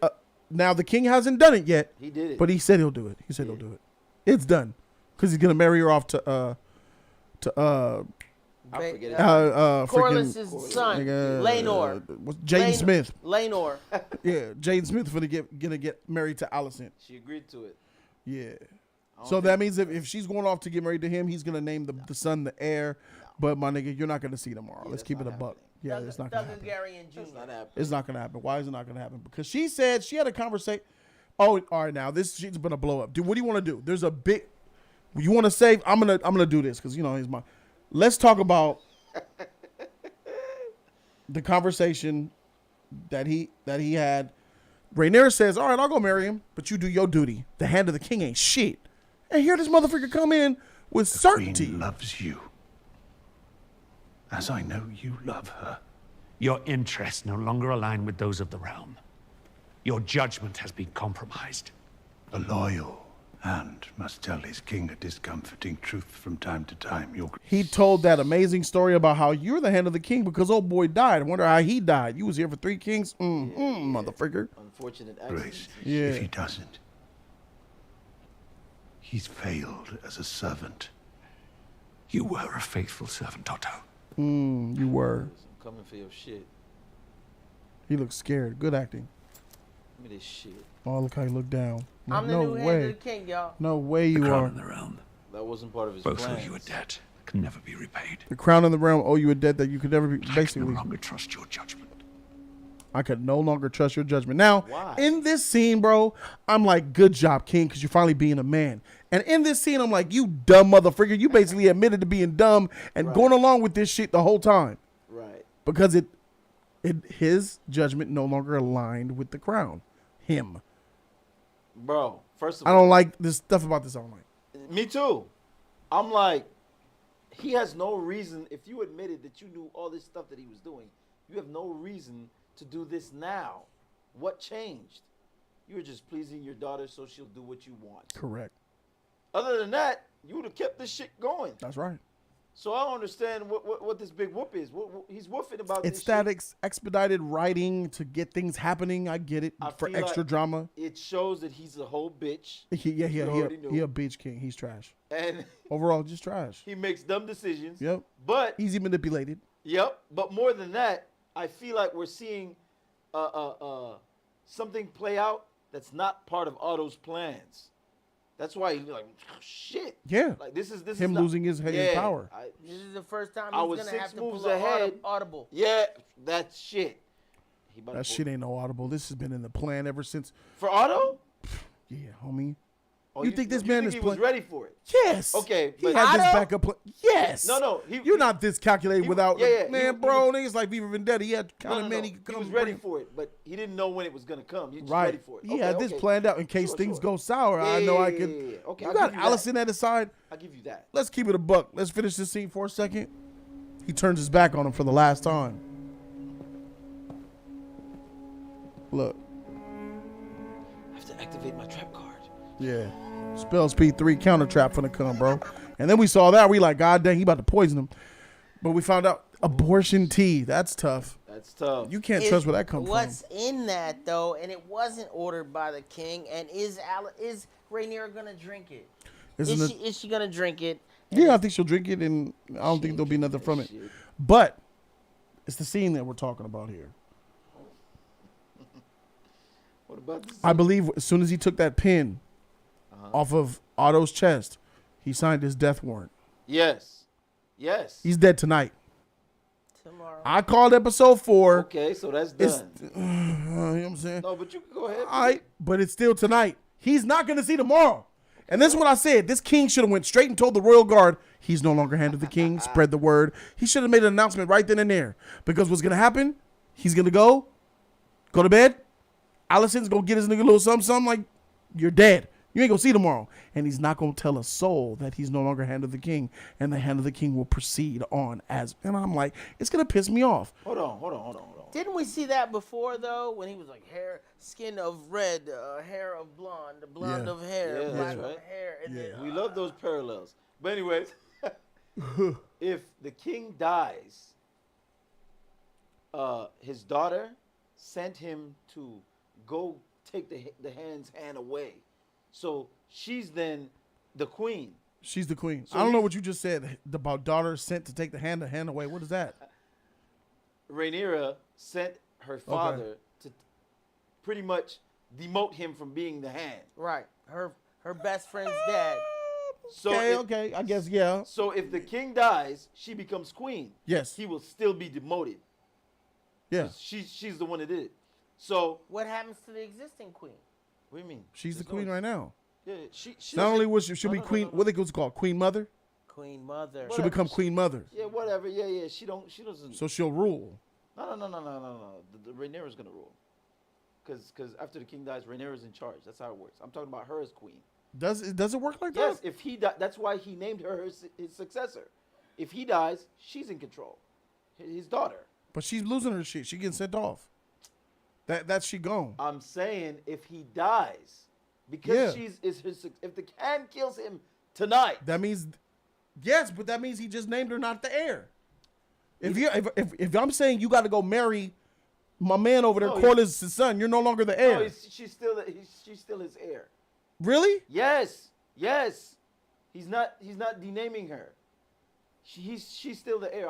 Now the king hasn't done it yet. He did it, but he said he'll do it. He said he'll do it. It's done, because he's gonna marry her off to Corliss's son, Laenor. Jaden Smith. Laenor. Yeah, Jaden Smith gonna get married to Alicent. She agreed to it. Yeah. So that means if she's going off to get married to him, he's gonna name the son the heir. But my nigga, you're not gonna see tomorrow. Let's keep it a buck. Yeah, it's not gonna happen. It's not gonna happen. Why is it not gonna happen? Because she said she had a conversation. Oh, all right. Now this shit's gonna blow up. Dude, what do you want to do? There's a big. You want to save? I'm gonna do this because he's my. Let's talk about the conversation that he had. Rhaenyra says, "All right, I'll go marry him, but you do your duty. The hand of the king ain't shit." And here this motherfucker come in with certainty. The queen loves you, as I know you love her. Your interests no longer align with those of the realm. Your judgment has been compromised. A loyal hand must tell his king a discomforting truth from time to time. He told that amazing story about how you're the hand of the king because old boy died. I wonder how he died. You was here for 3 kings? Motherfucker. Unfortunate Grace, yeah. If he doesn't, he's failed as a servant. You were a faithful servant, Otto. You were. I'm coming for your shit. He looked scared. Good acting. Give me this shit. Oh, look how he looked down. I'm the new hand of the king, y'all. No way you are. In the realm. That wasn't part of his Both plans. owe you a debt that can never be repaid. The crown and the realm owe you a debt that you could never be. I Basically, can no longer trust your judgment. I could no longer trust your judgment. Now, Why? in this scene, bro, I'm like, good job, king, because you're finally being a man. And in this scene, I'm like, you dumb motherfucker. You basically admitted to being dumb and going along with this shit the whole time. Right. Because his judgment no longer aligned with the crown. Him. Bro, first of all, I don't like this stuff about this. I don't like. Me too. I'm like, he has no reason. If you admitted that you knew all this stuff that he was doing, you have no reason to do this now. What changed? You were just pleasing your daughter so she'll do what you want. Correct. Other than that, you would have kept this shit going. That's right. So I don't understand what this big whoop is. He's woofing about It's this that shit. expedited writing to get things happening. I get it. For feel extra like drama. It shows that he's a whole bitch. He a bitch king. He's trash. And overall, just trash. He makes dumb decisions. Yep. But easy manipulated. Yep. But more than that, I feel like we're seeing something play out that's not part of Otto's plans. That's why he's like, oh, shit. Yeah. Like this is him losing his power. This is the first time I he's was gonna 6 have to moves pull ahead. audible. Yeah, that shit. That shit ain't no audible. This has been in the plan ever since. For Otto? Yeah, homie. Oh, you think this man is he was ready for it? Yes. Okay, He but had this Otto? backup plan. Yes. No. You're not this calculated without. yeah, man, bro. Niggas like Viva Vendetta. He had kind of man. He could come. He was ready for it, but he didn't know when it was gonna come. He was just Right. ready for it. He had this planned out in case things go sour. Yeah, I know I yeah, could. yeah. Okay, You I'll got give you that. Alicent at his side. I'll give you that. Let's keep it a buck. Let's finish this scene for a second. He turns his back on him for the last time. Look. I have to activate my trap card. Yeah. Spell speed 3 counter trap finna come, bro. And then we saw that. We like, God dang, he about to poison him. But we found out abortion tea. That's tough. That's tough. You can't trust where that comes from. What's in that though? And it wasn't ordered by the king. And is Rhaenyra gonna drink it? Is she gonna drink it? Yeah, I think she'll drink it, and I don't think there'll be nothing from it. But it's the scene that we're talking about here. What about this? I believe as soon as he took that pin off of Otto's chest, He signed his death warrant. Yes. Yes. He's dead tonight. Tomorrow. I called episode 4. Okay, so that's It's, done. you know what I'm saying? No, but you can go ahead. All right, but it's still tonight. He's not going to see tomorrow. And this is what I said. This king should have went straight and told the royal guard he's no longer hand of the king. Spread the word. He should have made an announcement right then and there. Because what's going to happen, he's going to go to bed. Alicent's going to get his nigga a little something like, you're dead. You ain't going to see tomorrow. And he's not going to tell a soul that he's no longer hand of the king. And the hand of the king will proceed on as. And I'm like, it's going to piss me off. Hold on. Didn't we see that before though? When he was like skin of red, hair of blonde, blonde of hair, Yeah, black that's right. of hair, and then We love those parallels. But anyways, if the king dies, his daughter sent him to go take the hand away. So she's then the queen. She's the queen. So I don't know what you just said about daughter sent to take the hand away. What is that? Rhaenyra sent her father to pretty much demote him from being the hand. right, her best friend's dad. So Okay. I guess, yeah. So if the king dies, she becomes queen. Yes. He will still be demoted. Yeah. She's the one that did it. So What happens to the existing queen? what do you mean? She's the There's queen no- right now. Yeah, she Not doesn't- only was she'll be No, queen, no. what they called queen mother. Queen mother. She'll become queen mother. Yeah, whatever. Yeah. She doesn't. So she'll rule. No. The Rhaenyra's gonna rule. Because after the king dies, Rhaenyra's in charge. That's how it works. I'm talking about her as queen. Does it work like Yes, that? if he that's why he named her his successor. If he dies, she's in control. His daughter. But she's losing her shit. She getting sent off. That's she gone. I'm saying if he dies, because Yeah. if the hand kills him tonight. That means, yes, but that means he just named her not the heir. If I'm saying you got to go marry my man over there, No, Corlys' son, you're no longer the heir. No, she's still his heir. Really? Yes. He's not denaming her. She's still the heir.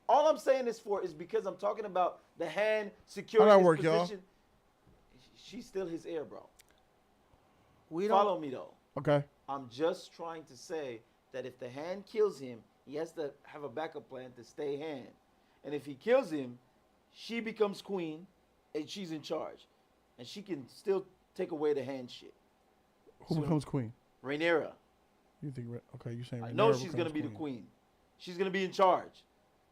All I'm saying this for is because I'm talking about the hand securing How that his work, y'all? position. She's still his heir, bro. We don't Follow me though. Okay. I'm just trying to say that if the hand kills him, he has to have a backup plan to stay hand. And if he kills him, she becomes queen and she's in charge. And she can still take away the hand shit. Who becomes queen? Rhaenyra. You think? Okay, you saying? I know Rhaenyra she's going to be becomes the queen. She's going to be in charge.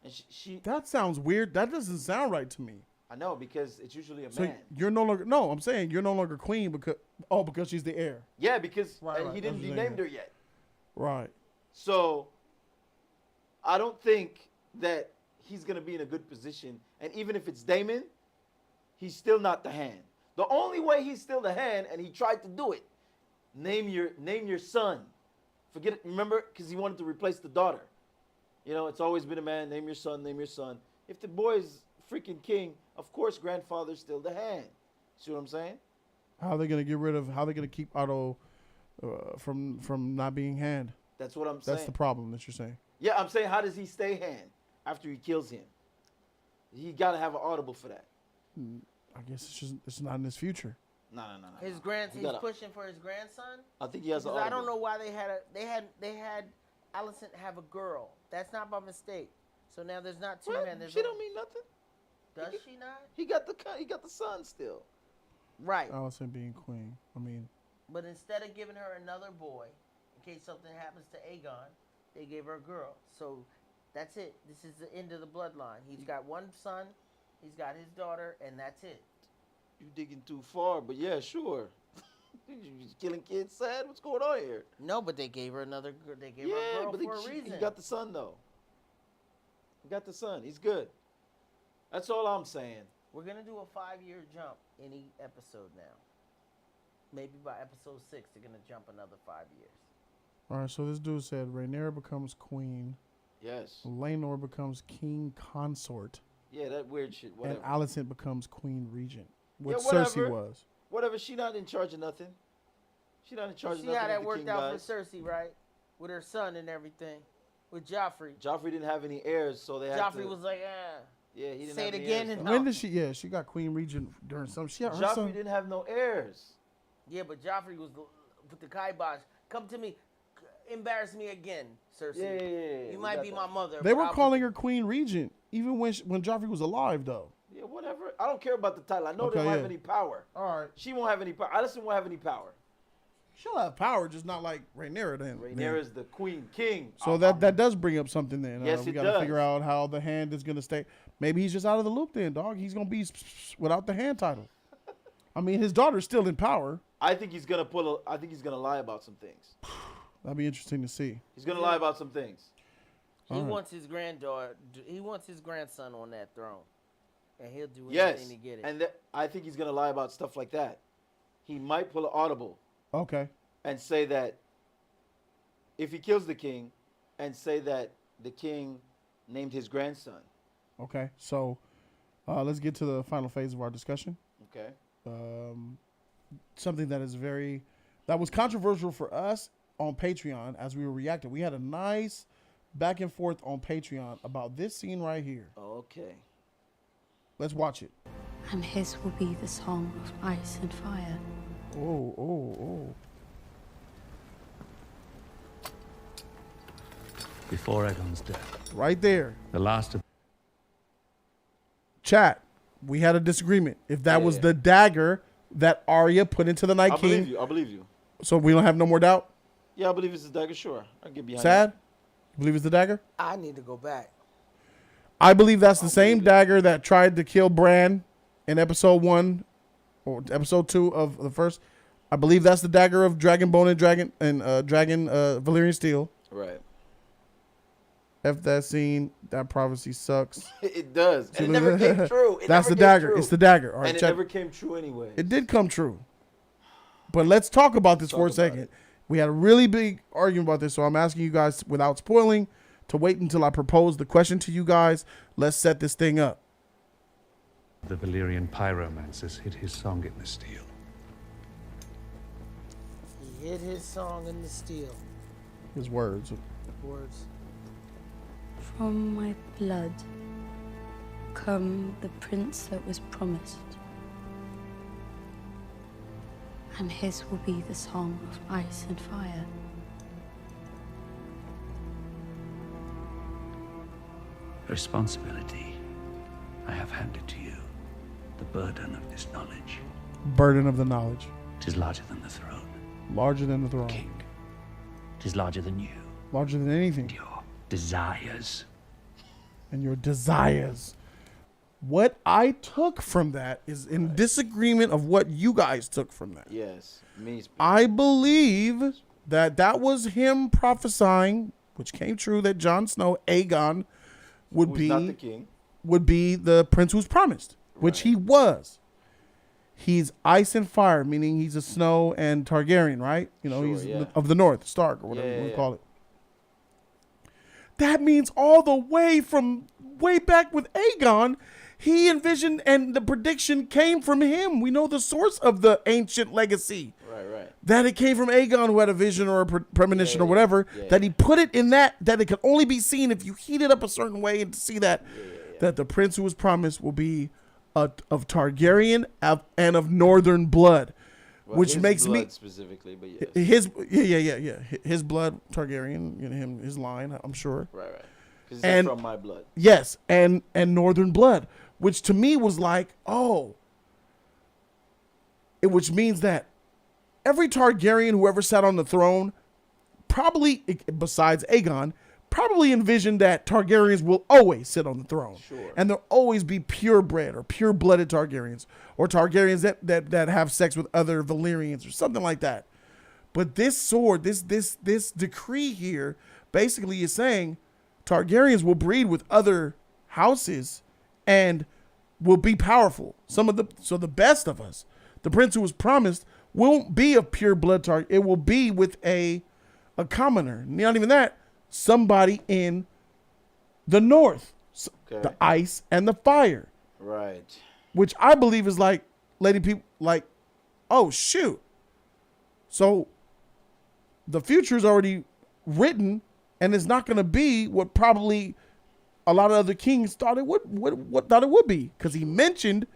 And she That sounds weird. That doesn't sound right to me. I know, because it's usually a So man. you're no longer. No, I'm saying you're no longer queen because she's the heir. Yeah, because Right, he didn't that's what I'm dename saying. her yet. Right. So I don't think that he's going to be in a good position. And even if it's Daemon, he's still not the hand. The only way he's still the hand, and he tried to do it, name your son. Forget it. Remember, because he wanted to replace the daughter. You know, it's always been a man. Name your son. Name your son. If the boy is freaking king, of course, grandfather's still the hand. See what I'm saying? How are they gonna get rid of? How are they gonna keep Otto from not being hand? That's what I'm saying. That's the problem that you're saying. Yeah, I'm saying, how does he stay hand after he kills him? He got to have an audible for that. I guess it's not in his future. No. He's pushing for his grandson. I think he has an Because audible. I don't know why they had Alicent have a girl. That's not by mistake. So now there's not two men. There's She don't mean nothing. Does she not? He got the son still. Right. Alicent being queen. I mean, But instead of giving her another boy, in case something happens to Aegon, they gave her a girl. So that's it. This is the end of the bloodline. He's got one son, he's got his daughter, and that's it. You digging too far, but yeah, sure. You killing kids sad? What's going on here? No, but they gave her another. They gave her a girl but for a reason. he got the son though. He got the son. He's good. That's all I'm saying. We're gonna do a 5-year jump any episode now. Maybe by episode 6, they're gonna jump another 5 years. all right. So this dude said Rhaenyra becomes queen. Yes. Laenor becomes king consort. Yeah, that weird shit. Whatever. And Alicent becomes queen regent. What Yeah, Cersei whatever. was. Whatever. She not in charge of nothing. She not in charge of See nothing. how if that the worked king out dies. for Cersei, right? With her son and everything. With Joffrey. Joffrey didn't have any heirs, so they had Joffrey to. was like, Yeah, he didn't say have it any again heirs, and though. When did she? Yeah, she got queen regent during some. She her Joffrey son. didn't have no heirs. Yeah, but Joffrey was with the kibosh. Come to me. embarrass me again, Cersei. Yeah. You might be my mother. They were calling her Queen Regent even when Joffrey was alive, though. Yeah, whatever. I don't care about the title. I know Okay, they won't yeah. have any power. All right. She won't have any power. Alicent won't have any power. She'll have power, just not like Rhaenyra then. Rhaenyra's the queen, king. So that does bring up something then. Yes, we it gotta does. figure out how the hand is gonna stay. Maybe he's just out of the loop then, dog. He's gonna be without the hand title. I mean, his daughter's still in power. I think he's gonna lie about some things. That'd be interesting to see. He's gonna lie about some things. He wants his granddaughter. He wants his grandson on that throne, and he'll do Yes, anything to get it. and I think he's gonna lie about stuff like that. He might pull an audible. Okay. And say that if he kills the king, and say that the king named his grandson. Okay. So let's get to the final phase of our discussion. Okay. Something that was controversial for us on Patreon as we were reacting. We had a nice back and forth on Patreon about this scene right here. Okay. Let's watch it. And his will be the song of ice and fire. Oh. Before Aegon's death. Right there. The last of... Chat. We had a disagreement. If that was the dagger that Arya put into the Night King. I believe you. So we don't have no more doubt? Yeah, I believe it's the dagger, sure. I'll get behind Sad? that. You believe it's the dagger? I need to go back. I believe that's the same dagger that tried to kill Bran in episode 1 or episode 2 of the first. I believe that's the dagger of Dragonbone and Dragon Valyrian Steel. Right. F that scene. That prophecy sucks. It does. And it never came true. That's the dagger. It's the dagger. All right, and it never came true anyway. It did come true. But let's talk about this for a second. We had a really big argument about this, so I'm asking you guys, without spoiling, to wait until I propose the question to you guys. Let's set this thing up. The Valyrian pyromancers hid his song in the steel. He hid his song in the steel. His words. Words. From my blood come the prince that was promised. And his will be the song of ice and fire. Responsibility I have handed to you. The burden of this knowledge. Burden of the knowledge. It is larger than the throne. Larger than the throne. King. It is larger than you. Larger than anything. And your desires. And your desires. What I took from that is in disagreement of what you guys took from that. Yes. I believe that was him prophesying, which came true, that Jon Snow, Aegon, would be not the king. Would be the prince who's promised, which he was. He's ice and fire, meaning he's a Snow and Targaryen, right? You know, he's of the North, Stark, or whatever you want to call it. That means all the way from way back with Aegon, he envisioned, and the prediction came from him. We know the source of the ancient legacy. Right. That it came from Aegon, who had a vision or a premonition or whatever, that he put it in that it could only be seen if you heat it up a certain way and to see that the prince who was promised will be of Targaryen and of northern blood. Well, which makes blood me specifically, but yes. his blood, Targaryen, him, his line, I'm sure. Right. Because it's from my blood. Yes, and northern blood, which to me was like, which means that every Targaryen who ever sat on the throne, probably besides Aegon, probably envisioned that Targaryens will always sit on the throne. Sure. And there'll always be purebred or pure-blooded Targaryens, or Targaryens that have sex with other Valyrians or something like that. But this sword, this decree here, basically is saying Targaryens will breed with other houses and will be powerful. So the best of us, the prince who was promised, won't be a pure blood Targaryen. It will be with a commoner. Not even that. Somebody in the north, the ice and the fire. Right. Which I believe is like letting people like, oh shoot. So the future is already written, and it's not going to be what probably a lot of other kings thought it would be, because he mentioned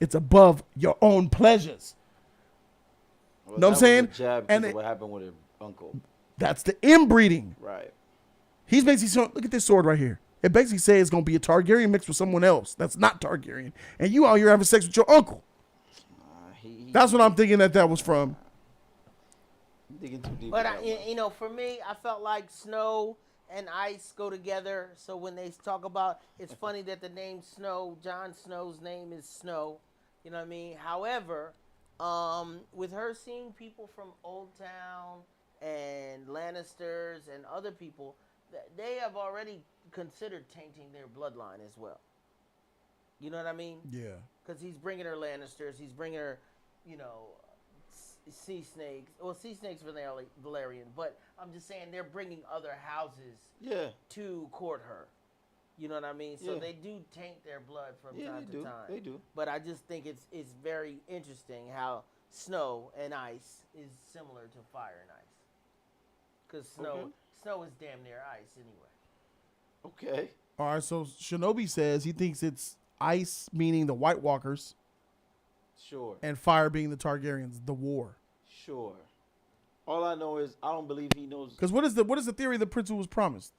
it's above your own pleasures. Well, know what I'm saying? And what happened with her uncle. That's the inbreeding. Right. He's basically saying, look at this sword right here. It basically says it's going to be a Targaryen mixed with someone else that's not Targaryen. And you out here having sex with your uncle. That's what I'm thinking that was from. Digging too deep. But, for me, I felt like Snow and Ice go together. So when they talk about, it's funny that the name Snow, Jon Snow's name is Snow. You know what I mean? However, with her seeing people from Old Town and Lannisters and other people, they have already considered tainting their bloodline as well. You know what I mean? Yeah. Because he's bringing her Lannisters. He's bringing her, sea snakes. Well, sea snakes Valerian, but I'm just saying they're bringing other houses to court her. You know what I mean? So they do taint their blood from time to time. They do. But I just think it's very interesting how Snow and Ice is similar to Fire and Ice. Because Snow is damn near ice anyway. Okay. All right, so Shinobi says he thinks it's ice, meaning the White Walkers. Sure. And fire being the Targaryens, the war. Sure. All I know is I don't believe he knows. Because what is the theory the prince who was promised?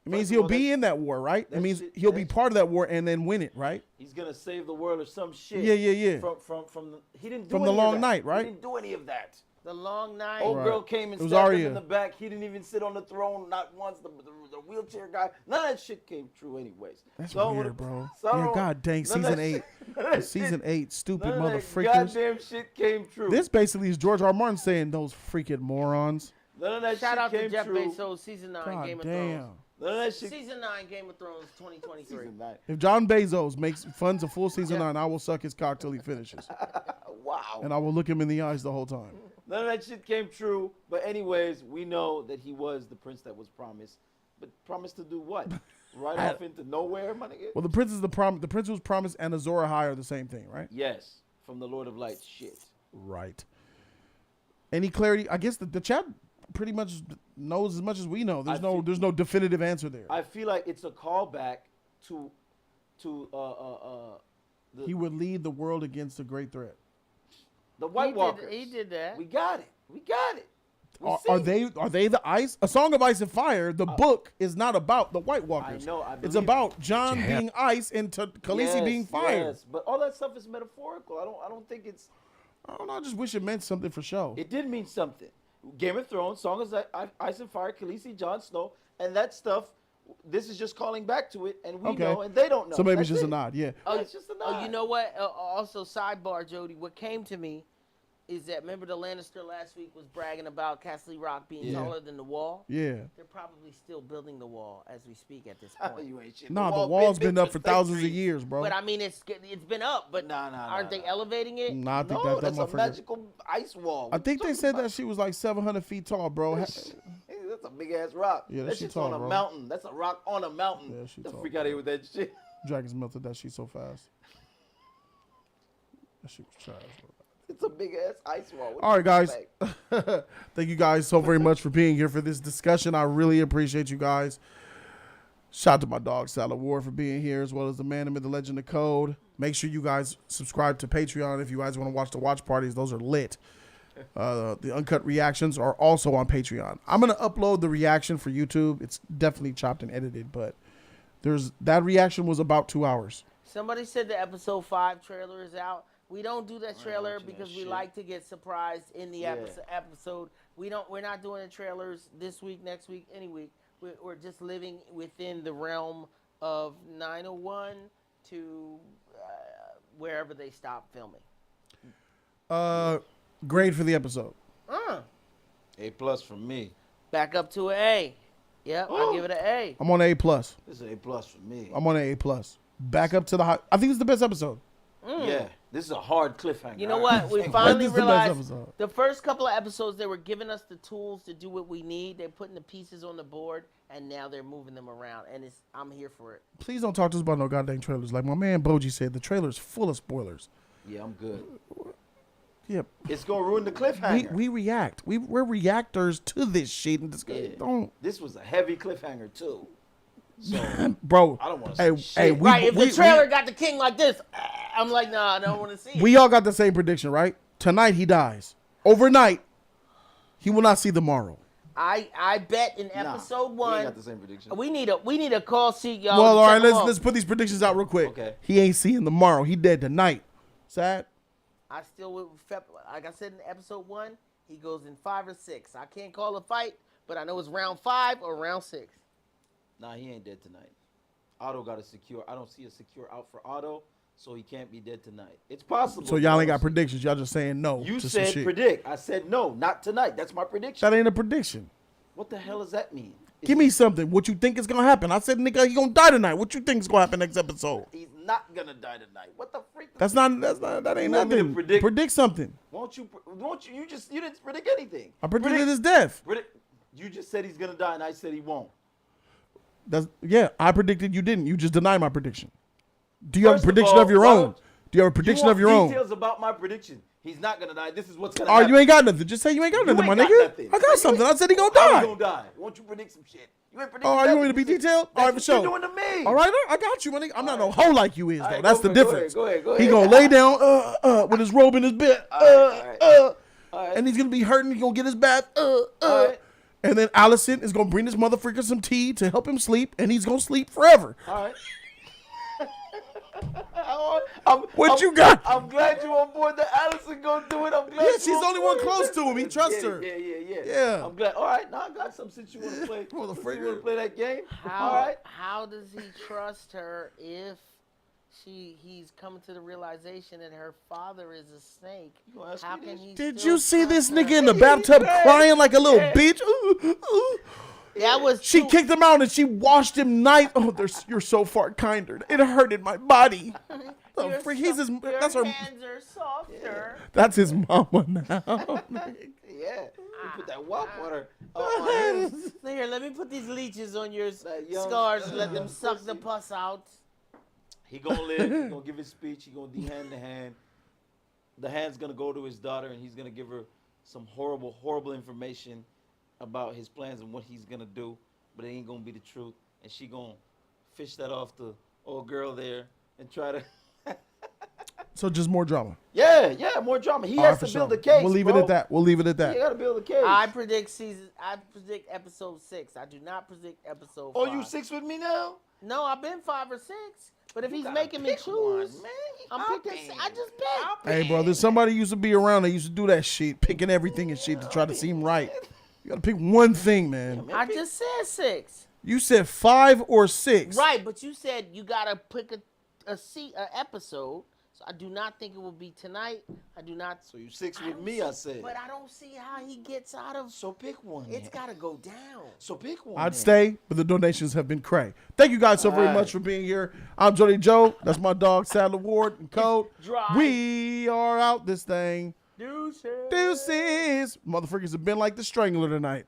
It means he'll be in that war, right? It means he'll be part of that war and then win it, right? He's gonna save the world or some shit. Yeah. From the, he didn't do from any the long of that. night, right? He didn't do any of that. The long night. Old girl came and stabbed him in the back. He didn't even sit on the throne, not once. The wheelchair guy, none of that shit came true anyways. That's so weird, bro. Yeah, god dang, season 8. Season 8, stupid mother freakers. Goddamn shit came true. This basically is George R. R. Martin saying those freaking morons. None of that Shout shit out came to Jeff true. Bezos, season 9, God Game of damn. Thrones. None of that shit. Season 9, Game of Thrones, 2023. Season 9. If John Bezos funds a full season 9, I will suck his cock till he finishes. Wow. And I will look him in the eyes the whole time. None of that shit came true. But anyways, we know that he was the prince that was promised. But promised to do what? Right off into nowhere, my nigga? Well, the prince is the prince was promised and Azor Ahai are the same thing, right? Yes. From the Lord of Lights shit. Right. Any clarity? I guess the chat pretty much knows as much as we know. There's no definitive answer there. I feel like it's a callback to he would lead the world against a great threat. The White Walkers. He did that. We got it. Are they the ice? A Song of Ice and Fire, the book is not about the White Walkers. I know. It's about Jon being ice and Khaleesi being fire. Yes, but all that stuff is metaphorical. I don't think it's. I don't know. I just wish it meant something for show. It did mean something. Game of Thrones, Song of Ice and Fire, Khaleesi, Jon Snow, and that stuff. This is just calling back to it, and we know, and they don't know. So maybe That's it's just it. a nod. Yeah. Oh, it's just a nod. Oh, you know what? Also, sidebar, Jody. What came to me is that remember the Lannister last week was bragging about Castle Rock being taller than the wall. Yeah. They're probably still building the wall as we speak at this point. You ain't shit. Nah, the wall's been up for thousands of years, bro. But I mean, it's been up. But aren't they elevating it? Nah, I think No, that that's a motherfucker. magical ice wall. I think they said that she was like 700 feet tall, bro. That's a big ass rock. Yeah, that that shit shit's tall, on a bro. mountain. That's a rock on a mountain. Yeah, she Don't tall, freak out of here with that shit. Dragons melted that shit so fast. That shit was trash, bro. It's a big ass ice wall. What All right, do you guys. expect? Thank you guys so very much for being here for this discussion. I really appreciate you guys. Shout out to my dog, Salad Ward, for being here, as well as the man, the legend, the code. Make sure you guys subscribe to Patreon if you guys want to watch the watch parties. Those are lit. The uncut reactions are also on Patreon. I'm going to upload the reaction for YouTube. It's definitely chopped and edited, but that reaction was about 2 hours. Somebody said the episode 5 trailer is out. We don't do that trailer because we like to get surprised in the episode. We're not doing the trailers this week, next week, any week. We're just living within the realm of 901 to wherever they stop filming. Grade for the episode. A+ from me. Back up to an A. Yep, I'll give it an A. I'm on an A+. This is A+ for me. I'm on an A+. Back up to the high. I think it's the best episode. Yeah, this is a hard cliffhanger. You know what? We This finally is the best realized episode. the first couple of episodes, they were giving us the tools to do what we need. They're putting the pieces on the board, and now they're moving them around. And I'm here for it. Please don't talk to us about no goddamn trailers. Like my man Boji said, the trailer's full of spoilers. Yeah, I'm good. Yep. It's gonna ruin the cliffhanger. We react. We're reactors to this shit. And don't. This was a heavy cliffhanger too. So, Bro, I don't want to see shit. Hey, Right, if the trailer got the king like this, I'm like, nah, I don't want to see it. We all got the same prediction, right? Tonight he dies. Overnight, He will not see the morrow. I bet in episode We 1. ain't got the same prediction. We need a call sheet, y'all. Well, to all check right, them off. let's put these predictions out real quick. Okay. He ain't seeing the morrow. He dead tonight. Sad. I still would, like I said in episode 1, he goes in 5 or 6. I can't call a fight, but I know it's round 5 or round 6. Nah, he ain't dead tonight. Otto got a secure. I don't see a secure out for Otto, so he can't be dead tonight. It's possible. So y'all ain't got predictions. Y'all just saying no. You to some said shit. predict. I said no, not tonight. That's my prediction. That ain't a prediction. What the hell does that mean? Give me something. What you think is gonna happen? I said, nigga, he gonna die tonight. What you think is gonna happen next episode? He's not gonna die tonight. What the freak? That ain't You want me to nothing. predict something. Won't you? You didn't predict anything. I predicted his death. You just said he's gonna die, and I said he won't. I predicted you didn't. You just denied my prediction. Do you have a First prediction all, of your why own? don't- Do you have a prediction you of your want own? details about my prediction. He's not gonna die. This is what's gonna Oh, happen. you ain't got nothing. Just say you ain't got nothing, ain't my got nigga. nothing. I got something. I said he gonna How die. he gonna die? Won't you predict some shit? You ain't predicting Oh, you want me to be nothing. detailed? All right, for That's sure. what you're doing to me. All right, I got you, my nigga. I'm not no hoe like you is, though. All right, That's go the ahead, difference. go ahead. He gonna lay down with his robe in his bed. All right. And he's gonna be hurting. He's gonna get his bath. All right. And then Alicent is gonna bring this motherfucker some tea to help him sleep, and he's gonna sleep forever. All right. You got? I'm glad you on board that Alicent gonna do it. I'm glad. Yeah, she's the only one close to him. He trusts her. Yeah. I'm glad. All right, now I got some since you want to play. You want to play that game? All right. How does he trust her if he's coming to the realization that her father is a snake? How can he? Did still you see this trust nigga her? in the bathtub crying like a little bitch? That was. She kicked him out and she washed him night. Oh, you're so far kinder. It hurted my body. That's her. Hands are softer. That's his mama now. Yeah. You put that WAP on her. So here, let me put these leeches on your scars and let them suck the pus out. He gonna live. He gonna give his speech. He gonna de-hand the hand. The hand's gonna go to his daughter, and he's gonna give her some horrible, horrible information about his plans and what he's gonna do. But it ain't gonna be the truth, and she gonna fish that off the old girl there and try to. So just more drama. Yeah, more drama. He has to build a case. We'll leave it at that. You gotta build a case. I predict episode 6. I do not predict episode 5. Oh, you 6 with me now? No, I've been 5 or 6. But if he's making me choose, I'm picking. I just picked. Hey, bro, there's somebody used to be around that used to do that shit, picking everything and shit to try to seem right. You gotta pick one thing, man. I just said 6. You said 5 or 6. Right, but you said you gotta pick a episode. So I do not think it will be tonight. I do not. So you 6 with me, I said. But I don't see how he gets out of. So pick one. It's gotta go down. So pick one. I'd stay, but the donations have been cray. Thank you guys so very much for being here. I'm Jody Joe. That's my dog, Sadler Ward and Code. We are out this thing. Deuces. Motherfuckers have been like the Strangler tonight.